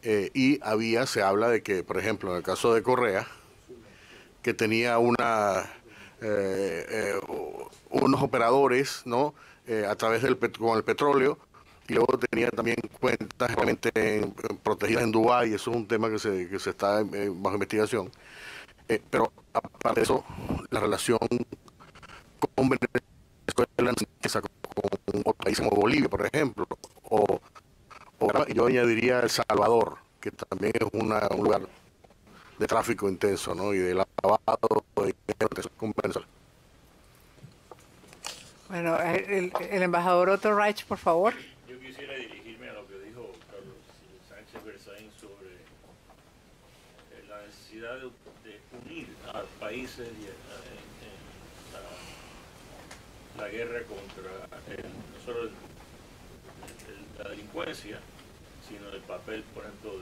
y se habla de que, por ejemplo, en el caso de Correa, que tenía unos operadores, ¿no? A través con el petróleo, y luego tenía también cuentas realmente protegidas en Dubái, y eso es un tema que se está bajo investigación. Pero aparte de eso, la relación con Venezuela, con otros países como Bolivia, por ejemplo, o yo añadiría El Salvador, que también es un lugar de tráfico intenso, ¿no? Y de lavado de dinero con Venezuela. Bueno, el embajador Otto Reich, por favor. Yo quisiera dirigirme a lo que dijo Carlos Sánchez Berzaín sobre la necesidad de unir a países en la guerra contra no solo la delincuencia, sino el papel, por ejemplo,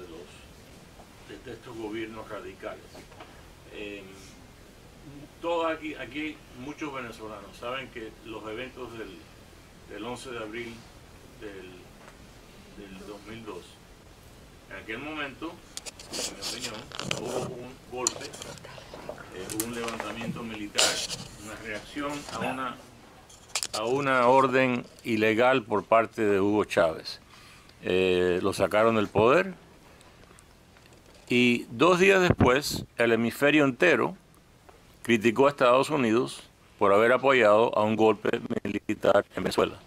de estos gobiernos radicales. Aquí muchos venezolanos saben que los eventos del 11 de abril del 2002, en aquel momento, en mi opinión, hubo un golpe, un levantamiento militar, una reacción a una orden ilegal por parte de Hugo Chávez. Lo sacaron del poder y 2 días después el hemisferio entero criticó a Estados Unidos por haber apoyado a un golpe militar en Venezuela.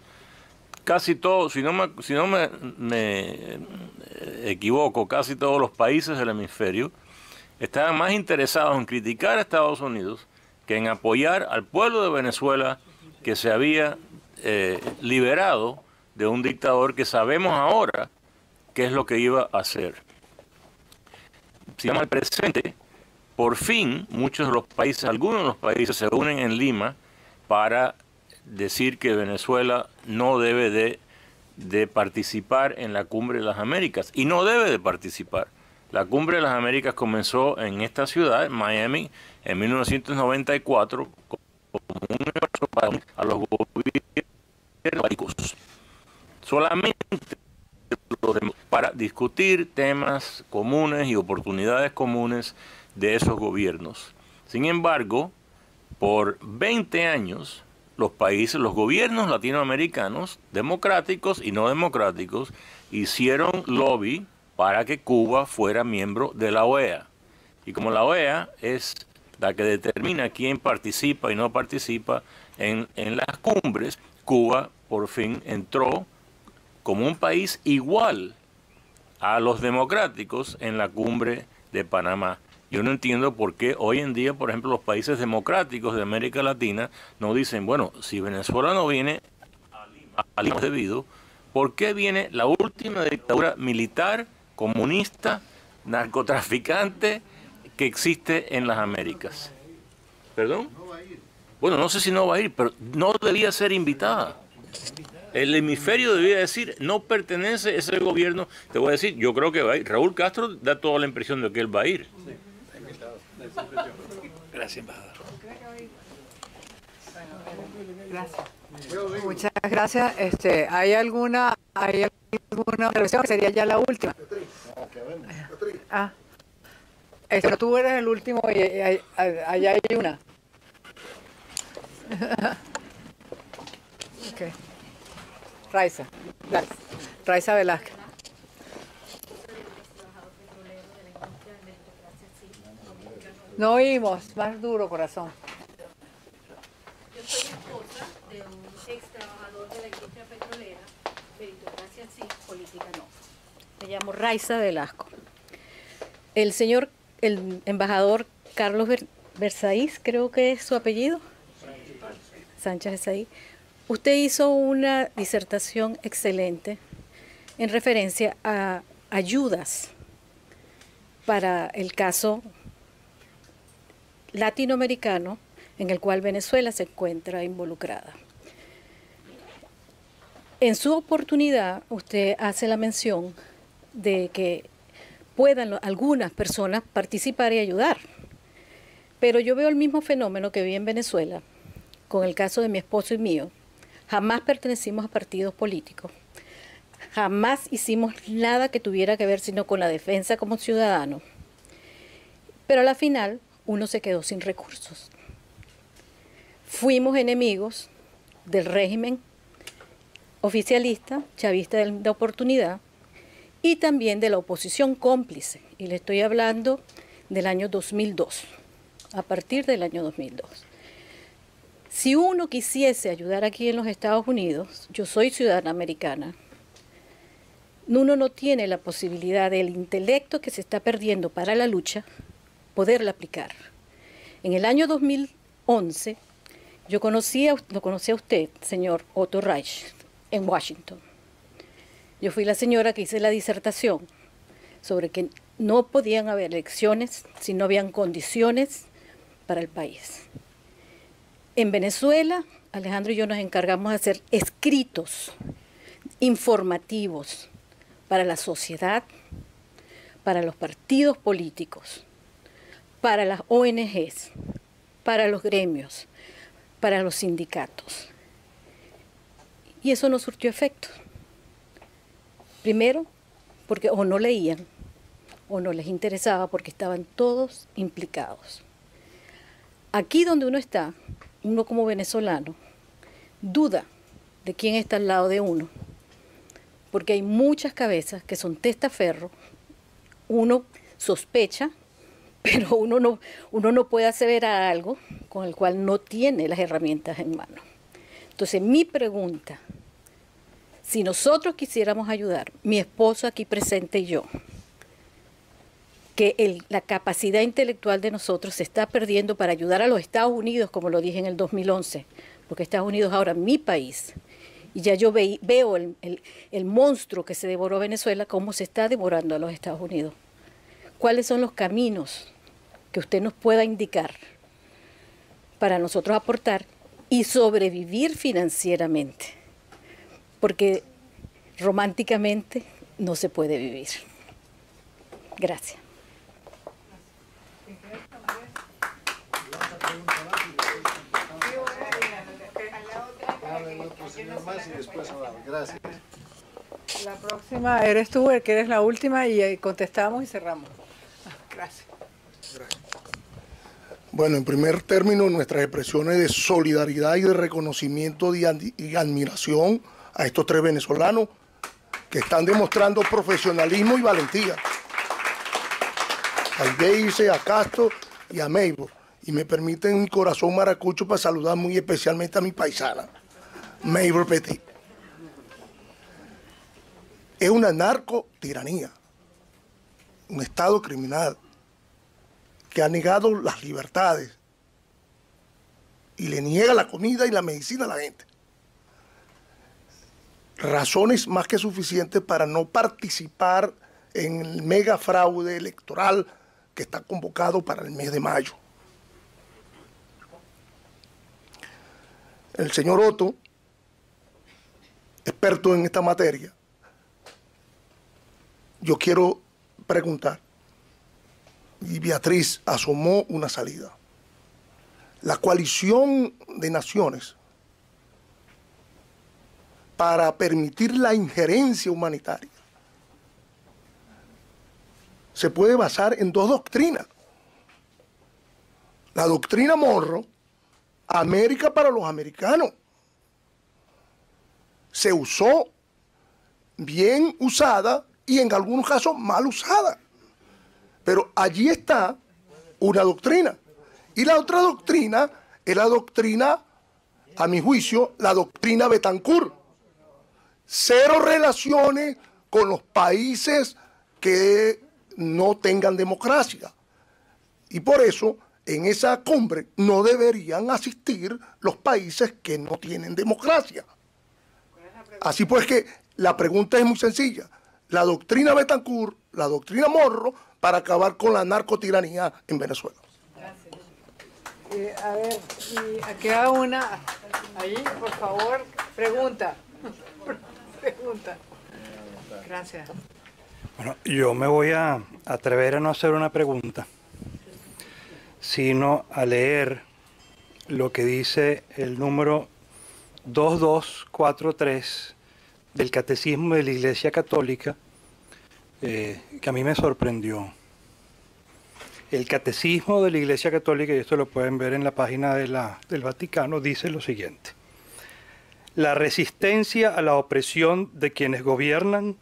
Casi todos, si no me equivoco, casi todos los países del hemisferio estaban más interesados en criticar a Estados Unidos que en apoyar al pueblo de Venezuela, que se había liberado de un dictador que sabemos ahora qué es lo que iba a hacer. Si vamos al presente, por fin muchos de los países, algunos de los países se unen en Lima para decir que Venezuela no debe de participar en la Cumbre de las Américas, y no debe de participar. La Cumbre de las Américas comenzó en esta ciudad, en Miami, en 1994, como un esfuerzo para a los gobiernos solamente para discutir temas comunes y oportunidades comunes de esos gobiernos. Sin embargo, por 20 años, los gobiernos latinoamericanos, democráticos y no democráticos, hicieron lobby para que Cuba fuera miembro de la OEA. Y como la OEA es la que determina quién participa y no participa en las cumbres, Cuba por fin entró como un país igual a los democráticos en la cumbre de Panamá. Yo no entiendo por qué hoy en día, por ejemplo, los países democráticos de América Latina no dicen, bueno, si Venezuela no viene a Lima debido, ¿por qué viene la última dictadura militar, comunista, narcotraficante que existe en las Américas? ¿Perdón? Bueno, no sé si no va a ir, pero no debía ser invitada. El hemisferio debía decir, no pertenece a ese gobierno. Te voy a decir, yo creo que va a ir. Raúl Castro da toda la impresión de que él va a ir. Gracias, embajador. Gracias. Muchas gracias. ¿Hay alguna reflexión que sería ya la última? Pero tú eres el último y allá hay una. Okay. Raiza. Raiza Velázquez. No oímos, más duro, corazón. Yo soy esposa de un ex trabajador de la industria petrolera, meritocracia sí, política no. Me llamo Raiza Velasco. El embajador Carlos Versailles, creo que es su apellido. Sánchez Versailles. Usted hizo una disertación excelente en referencia a ayudas para el caso latinoamericano en el cual Venezuela se encuentra involucrada. En su oportunidad, usted hace la mención de que puedan algunas personas participar y ayudar. Pero yo veo el mismo fenómeno que vi en Venezuela, con el caso de mi esposo y mío. Jamás pertenecimos a partidos políticos. Jamás hicimos nada que tuviera que ver sino con la defensa como ciudadano. Pero a la final, uno se quedó sin recursos. Fuimos enemigos del régimen oficialista, chavista de oportunidad, y también de la oposición cómplice. Y le estoy hablando del año 2002, a partir del año 2002. Si uno quisiese ayudar aquí en los Estados Unidos, yo soy ciudadana americana, uno no tiene la posibilidad del intelecto que se está perdiendo para la lucha, poderla aplicar. En el año 2011, lo conocí a usted, señor Otto Reich, en Washington. Yo fui la señora que hice la disertación sobre que no podían haber elecciones si no habían condiciones para el país. En Venezuela, Alejandro y yo nos encargamos de hacer escritos informativos para la sociedad, para los partidos políticos, para las ONGs, para los gremios, para los sindicatos. Y eso no surtió efecto. Primero, porque o no leían, o no les interesaba, porque estaban todos implicados. Aquí donde uno está, uno como venezolano, duda de quién está al lado de uno, porque hay muchas cabezas que son testaferro, uno sospecha, pero uno no puede aseverar algo con el cual no tiene las herramientas en mano. Entonces, mi pregunta, si nosotros quisiéramos ayudar, mi esposo aquí presente y yo, que la capacidad intelectual de nosotros se está perdiendo para ayudar a los Estados Unidos, como lo dije en el 2011, porque Estados Unidos ahora es mi país, y ya yo veo el monstruo que se devoró Venezuela, cómo se está devorando a los Estados Unidos. ¿Cuáles son los caminos que usted nos pueda indicar para nosotros aportar y sobrevivir financieramente? Porque románticamente no se puede vivir. Gracias. Gracias. La próxima eres tú, el que eres la última, y contestamos y cerramos. Gracias. Bueno, en primer término, nuestras expresiones de solidaridad y de reconocimiento y admiración a estos tres venezolanos que están demostrando profesionalismo y valentía. A Daisy, a Castro y a Mabel. Y me permiten mi corazón maracucho para saludar muy especialmente a mi paisana, Mabel Petit. Es una narcotiranía, un estado criminal que ha negado las libertades y le niega la comida y la medicina a la gente. Razones más que suficientes para no participar en el mega fraude electoral que está convocado para el mes de mayo. El señor Otto, experto en esta materia, yo quiero preguntar, y Beatriz asomó una salida. La coalición de naciones para permitir la injerencia humanitaria se puede basar en dos doctrinas. La doctrina Monroe América para los americanos. Se usó bien usada y en algunos casos mal usada. Pero allí está una doctrina. Y la otra doctrina es la doctrina, a mi juicio, la doctrina Betancourt. Cero relaciones con los países que no tengan democracia. Y por eso, en esa cumbre no deberían asistir los países que no tienen democracia. Así pues que la pregunta es muy sencilla. La doctrina Betancourt, la doctrina Morro, para acabar con la narcotiranía en Venezuela. Gracias. A ver, y queda una ahí, por favor, pregunta. Pregunta. Gracias. Bueno, yo me voy a atrever a no hacer una pregunta, sino a leer lo que dice el número 2243 del Catecismo de la Iglesia Católica, que a mí me sorprendió. El Catecismo de la Iglesia Católica, y esto lo pueden ver en la página del Vaticano, dice lo siguiente: la resistencia a la opresión de quienes gobiernan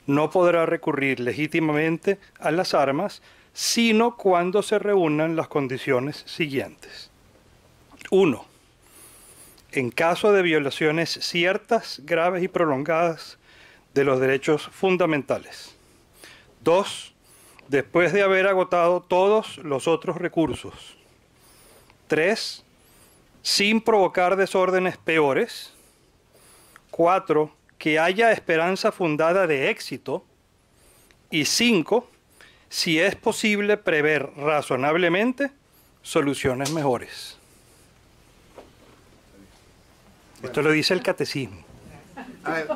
no podrá recurrir legítimamente a las armas, sino cuando se reúnan las condiciones siguientes. 1. En caso de violaciones ciertas, graves y prolongadas de los derechos fundamentales. 2. Después de haber agotado todos los otros recursos. 3. Sin provocar desórdenes peores. 4. Que haya esperanza fundada de éxito. Y 5. Si es posible prever razonablemente soluciones mejores. Esto lo dice el Catecismo. A ver,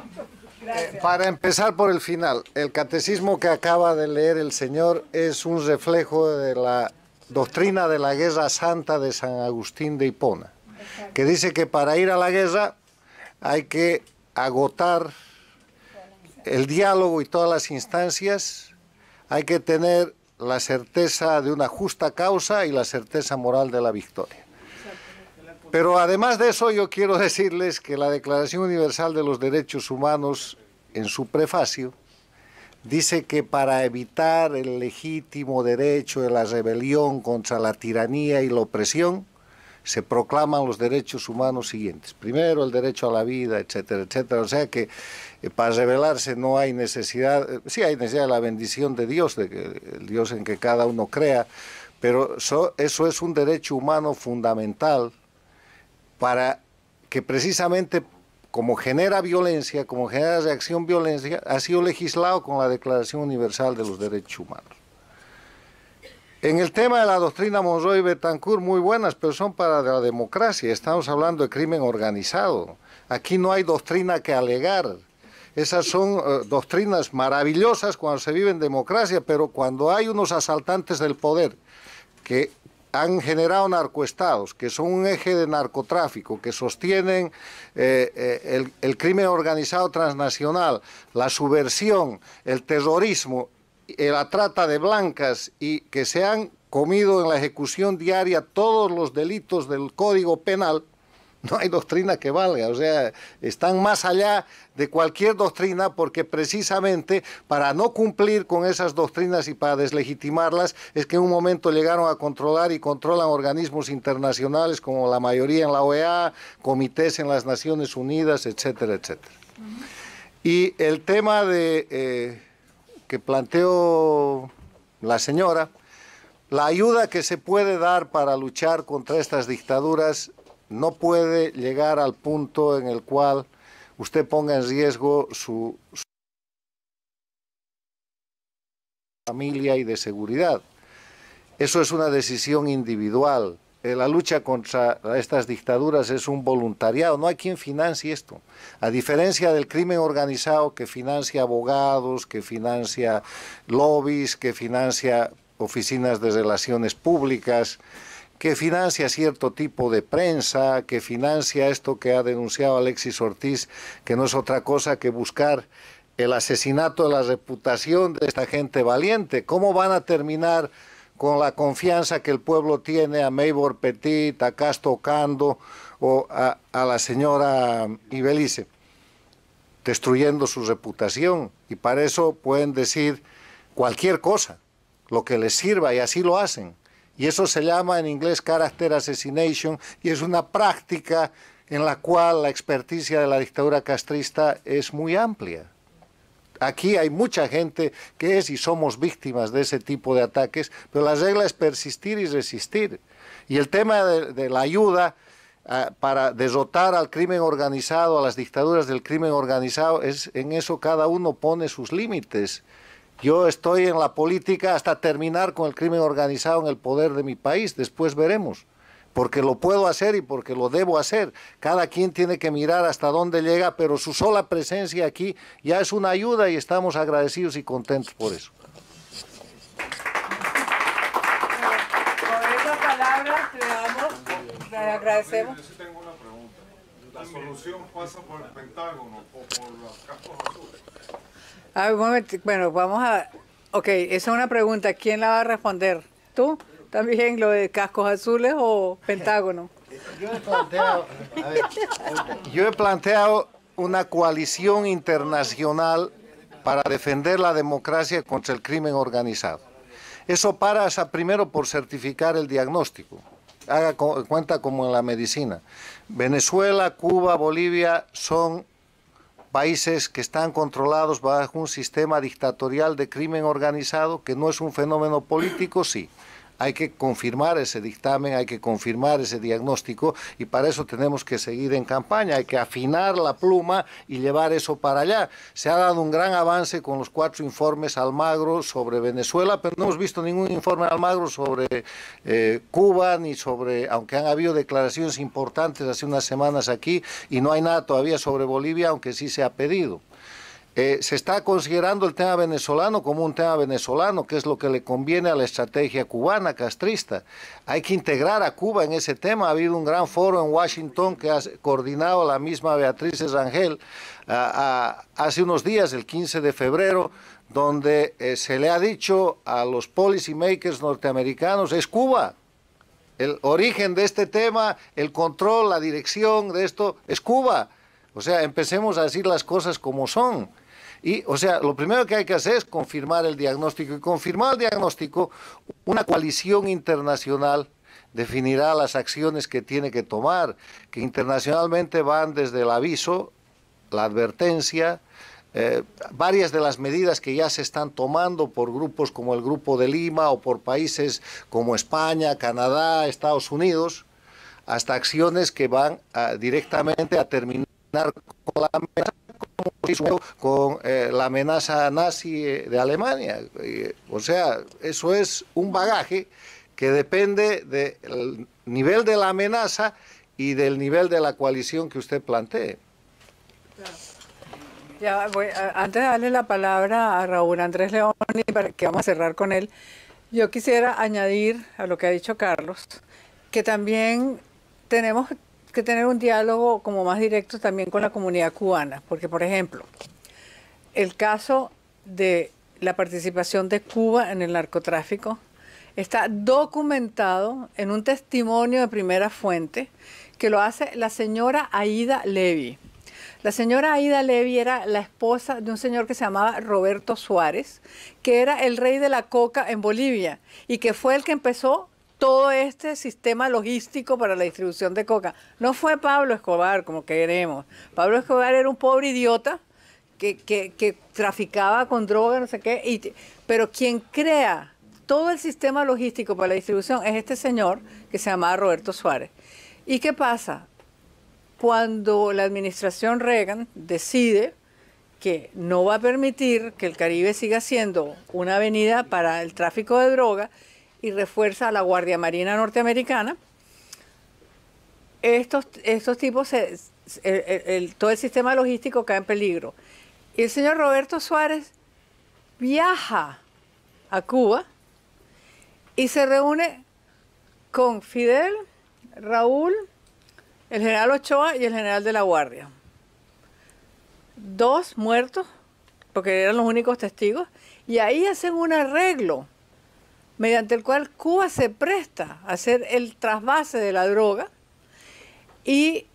para empezar por el final, el Catecismo que acaba de leer el señor es un reflejo de la doctrina de la Guerra Santa de San Agustín de Hipona, que dice que para ir a la guerra hay que agotar el diálogo y todas las instancias, hay que tener la certeza de una justa causa y la certeza moral de la victoria. Pero además de eso, yo quiero decirles que la Declaración Universal de los Derechos Humanos, en su prefacio, dice que para evitar el legítimo derecho de la rebelión contra la tiranía y la opresión, se proclaman los derechos humanos siguientes. Primero, el derecho a la vida, etcétera, etcétera. O sea que para rebelarse no hay necesidad, sí hay necesidad de la bendición de Dios, el Dios en que cada uno crea, pero eso es un derecho humano fundamental para que precisamente como genera violencia, como genera reacción violencia, ha sido legislado con la Declaración Universal de los Derechos Humanos. En el tema de la doctrina Monroe y Betancourt, muy buenas, pero son para la democracia. Estamos hablando de crimen organizado. Aquí no hay doctrina que alegar. Esas son doctrinas maravillosas cuando se vive en democracia, pero cuando hay unos asaltantes del poder que han generado narcoestados, que son un eje de narcotráfico, que sostienen el crimen organizado transnacional, la subversión, el terrorismo, la trata de blancas, y que se han comido en la ejecución diaria todos los delitos del Código Penal, no hay doctrina que valga. O sea, están más allá de cualquier doctrina, porque precisamente para no cumplir con esas doctrinas y para deslegitimarlas es que en un momento llegaron a controlar y controlan organismos internacionales como la mayoría en la OEA, comités en las Naciones Unidas, etcétera, etcétera. Y el tema de que planteó la señora, la ayuda que se puede dar para luchar contra estas dictaduras no puede llegar al punto en el cual usted ponga en riesgo su familia y de seguridad. Eso es una decisión individual. La lucha contra estas dictaduras es un voluntariado, no hay quien financie esto. A diferencia del crimen organizado que financia abogados, que financia lobbies, que financia oficinas de relaciones públicas, que financia cierto tipo de prensa, que financia esto que ha denunciado Alexis Ortiz, que no es otra cosa que buscar el asesinato de la reputación de esta gente valiente. ¿Cómo van a terminar con la confianza que el pueblo tiene a Maybor Petit, a Casto Cando o a la señora Ibelice, destruyendo su reputación, y para eso pueden decir cualquier cosa, lo que les sirva, y así lo hacen. Y eso se llama en inglés character assassination, y es una práctica en la cual la experticia de la dictadura castrista es muy amplia. Aquí hay mucha gente que es y somos víctimas de ese tipo de ataques, pero la regla es persistir y resistir. Y el tema de la ayuda para derrotar al crimen organizado, a las dictaduras del crimen organizado, en eso cada uno pone sus límites. Yo estoy en la política hasta terminar con el crimen organizado en el poder de mi país, después veremos. Porque lo puedo hacer y porque lo debo hacer. Cada quien tiene que mirar hasta dónde llega, pero su sola presencia aquí ya es una ayuda y estamos agradecidos y contentos por eso. Con esas palabras le agradecemos. Yo sí tengo una pregunta. ¿La solución pasa por el Pentágono o por los cascos azules? Un momento, bueno, vamos a... Ok, esa es una pregunta. ¿Quién la va a responder? ¿Tú? ¿También lo de cascos azules o Pentágono? Yo he planteado una coalición internacional para defender la democracia contra el crimen organizado. Eso pasa primero por certificar el diagnóstico. Haga cuenta como en la medicina. Venezuela, Cuba, Bolivia son países que están controlados bajo un sistema dictatorial de crimen organizado, que no es un fenómeno político, sí. Hay que confirmar ese dictamen, hay que confirmar ese diagnóstico, y para eso tenemos que seguir en campaña, hay que afinar la pluma y llevar eso para allá. Se ha dado un gran avance con los 4 informes Almagro sobre Venezuela, pero no hemos visto ningún informe Almagro sobre Cuba, ni sobre, aunque han habido declaraciones importantes hace unas semanas aquí, y no hay nada todavía sobre Bolivia, aunque sí se ha pedido. Se está considerando el tema venezolano como un tema venezolano, que es lo que le conviene a la estrategia cubana, castrista. Hay que integrar a Cuba en ese tema. Ha habido un gran foro en Washington que ha coordinado la misma Beatriz Rangel hace unos días, el 15 de febrero, donde se le ha dicho a los policy makers norteamericanos, es Cuba. El origen de este tema, el control, la dirección de esto, es Cuba. O sea, empecemos a decir las cosas como son. Y, o sea, lo primero que hay que hacer es confirmar el diagnóstico. Y confirmar el diagnóstico, una coalición internacional definirá las acciones que tiene que tomar, que internacionalmente van desde el aviso, la advertencia, varias de las medidas que ya se están tomando por grupos como el Grupo de Lima o por países como España, Canadá, Estados Unidos, hasta acciones que van directamente a terminar con la amenaza, con la amenaza nazi de Alemania. O sea, eso es un bagaje que depende del nivel de la amenaza y del nivel de la coalición que usted plantee. Ya voy, antes de darle la palabra a Raúl Andrés León, para que vamos a cerrar con él, yo quisiera añadir a lo que ha dicho Carlos, que también tenemos que tener un diálogo como más directo también con la comunidad cubana, porque por ejemplo, el caso de la participación de Cuba en el narcotráfico está documentado en un testimonio de primera fuente que lo hace la señora Aida Levy. La señora Aida Levy era la esposa de un señor que se llamaba Roberto Suárez, que era el rey de la coca en Bolivia y que fue el que empezó todo este sistema logístico para la distribución de coca. No fue Pablo Escobar, como queremos. Pablo Escobar era un pobre idiota que traficaba con droga, no sé qué, pero quien crea todo el sistema logístico para la distribución es este señor que se llamaba Roberto Suárez. ¿Y qué pasa? Cuando la administración Reagan decide que no va a permitir que el Caribe siga siendo una avenida para el tráfico de droga y refuerza a la Guardia Marina norteamericana, estos tipos, todo el sistema logístico cae en peligro. Y el señor Roberto Suárez viaja a Cuba y se reúne con Fidel, Raúl, el general Ochoa y el general de la Guardia. 2 muertos, porque eran los únicos testigos, y ahí hacen un arreglo mediante el cual Cuba se presta a hacer el trasvase de la droga y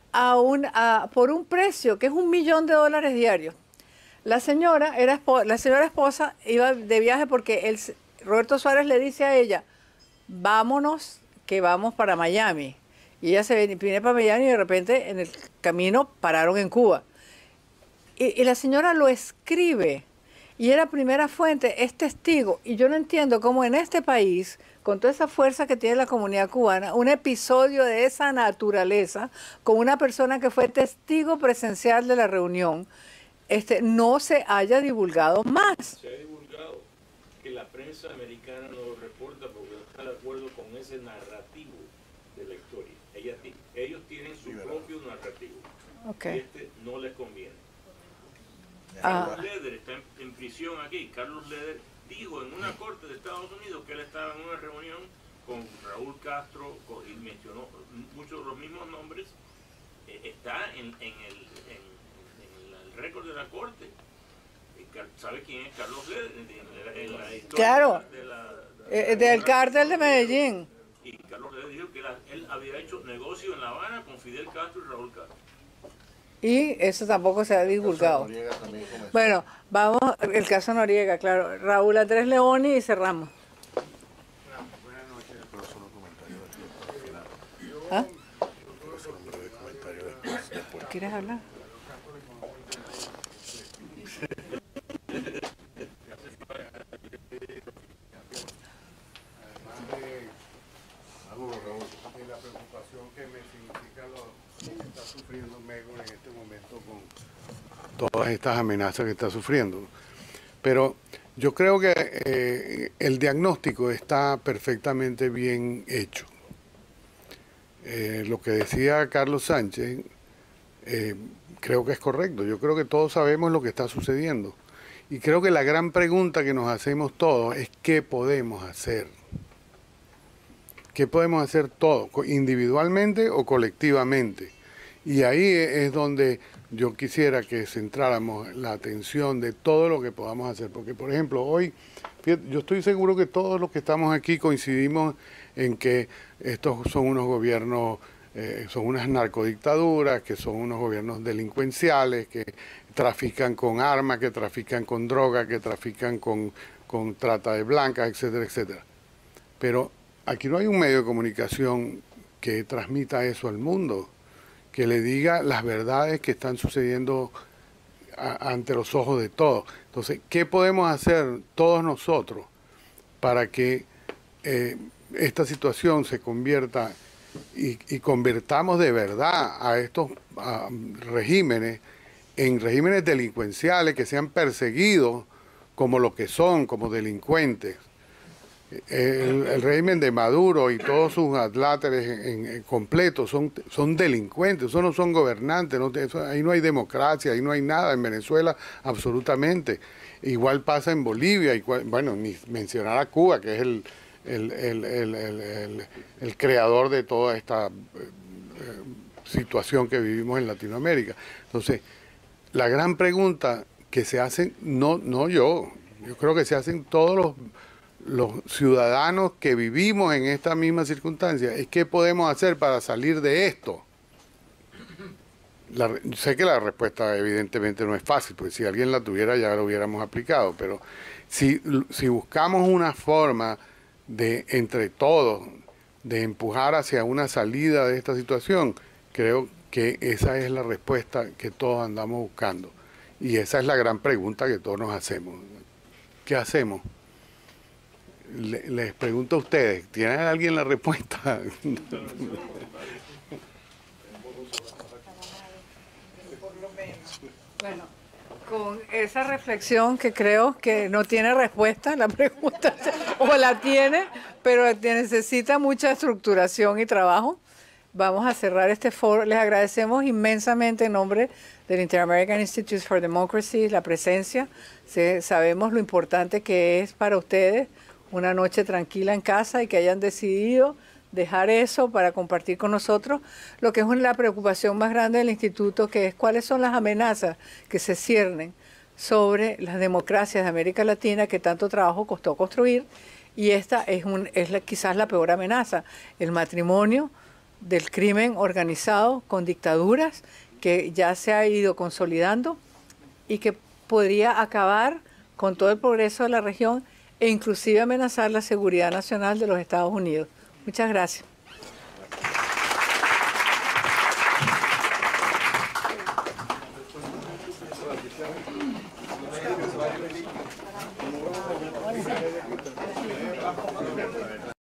por un precio que es $1 millón diarios. La señora esposa iba de viaje porque Roberto Suárez le dice a ella, vámonos, que vamos para Miami. Y ella se viene para Miami y de repente en el camino pararon en Cuba. Y la señora lo escribe y era primera fuente, es testigo. Y yo no entiendo cómo en este país, con toda esa fuerza que tiene la comunidad cubana, un episodio de esa naturaleza, con una persona que fue testigo presencial de la reunión, no se haya divulgado más. Se ha divulgado que la prensa americana no lo reporta porque no está de acuerdo con ese narrativo de la historia. Ellos tienen su propio narrativo. Okay. No les conviene. Carlos Leder está en prisión aquí. Carlos Leder dijo en una corte de Estados Unidos que él estaba en una reunión con Raúl Castro y mencionó muchos de los mismos nombres. Está en el récord de la corte. ¿Sabe quién es Carlos Leder? En la historia claro, del cártel de Medellín. Y Carlos Leder dijo que él había hecho negocio en La Habana con Fidel Castro y Raúl Castro. Y eso tampoco se ha divulgado. Bueno, vamos, el caso Noriega, claro. Raúl Andrés Leoni y cerramos. Buenas noches, profesor, comentario. ¿Ah? ¿Quieres hablar? De la preocupación que me significa lo que está sufriendo Mego en este momento con todas estas amenazas que está sufriendo. Pero yo creo que el diagnóstico está perfectamente bien hecho. Lo que decía Carlos Sánchez, creo que es correcto. Yo creo que todos sabemos lo que está sucediendo. Y creo que la gran pregunta que nos hacemos todos es ¿qué podemos hacer? ¿Qué podemos hacer todos, individualmente o colectivamente? Y ahí es donde yo quisiera que centráramos la atención de todo lo que podamos hacer. Porque, por ejemplo, hoy, fíjate, yo estoy seguro que todos los que estamos aquí coincidimos en que estos son unos gobiernos, son unas narcodictaduras, que son unos gobiernos delincuenciales, que trafican con armas, que trafican con droga, que trafican con trata de blancas, etcétera, etcétera. Pero aquí no hay un medio de comunicación que transmita eso al mundo, que le diga las verdades que están sucediendo ante los ojos de todos. Entonces, ¿qué podemos hacer todos nosotros para que esta situación se convierta y convirtamos de verdad a estos regímenes en regímenes delincuenciales que sean perseguidos como lo que son, como delincuentes? El régimen de Maduro y todos sus adláteres en completo son delincuentes, eso no son gobernantes, ahí no hay democracia, ahí no hay nada en Venezuela absolutamente. Igual pasa en Bolivia, bueno, ni mencionar a Cuba, que es el creador de toda esta situación que vivimos en Latinoamérica. Entonces, la gran pregunta que se hacen, no yo creo que se hacen todos los ciudadanos que vivimos en esta misma circunstancia, es qué podemos hacer para salir de esto. Sé que la respuesta evidentemente no es fácil, porque si alguien la tuviera ya lo hubiéramos aplicado, pero si buscamos una forma de, entre todos, de empujar hacia una salida de esta situación, creo que esa es la respuesta que todos andamos buscando. Y esa es la gran pregunta que todos nos hacemos. ¿Qué hacemos? Les pregunto a ustedes, ¿tienen alguien la respuesta? Bueno, con esa reflexión que creo que no tiene respuesta, la pregunta, o la tiene, pero necesita mucha estructuración y trabajo. Vamos a cerrar este foro. Les agradecemos inmensamente en nombre del Inter-American Institute for Democracy la presencia. Sabemos lo importante que es para ustedes una noche tranquila en casa y que hayan decidido dejar eso para compartir con nosotros lo que es la preocupación más grande del instituto, que es cuáles son las amenazas que se ciernen sobre las democracias de América Latina que tanto trabajo costó construir Y esta es, quizás la peor amenaza, el matrimonio del crimen organizado con dictaduras que ya se ha ido consolidando y que podría acabar con todo el progreso de la región e inclusive amenazar la seguridad nacional de los Estados Unidos. Muchas gracias.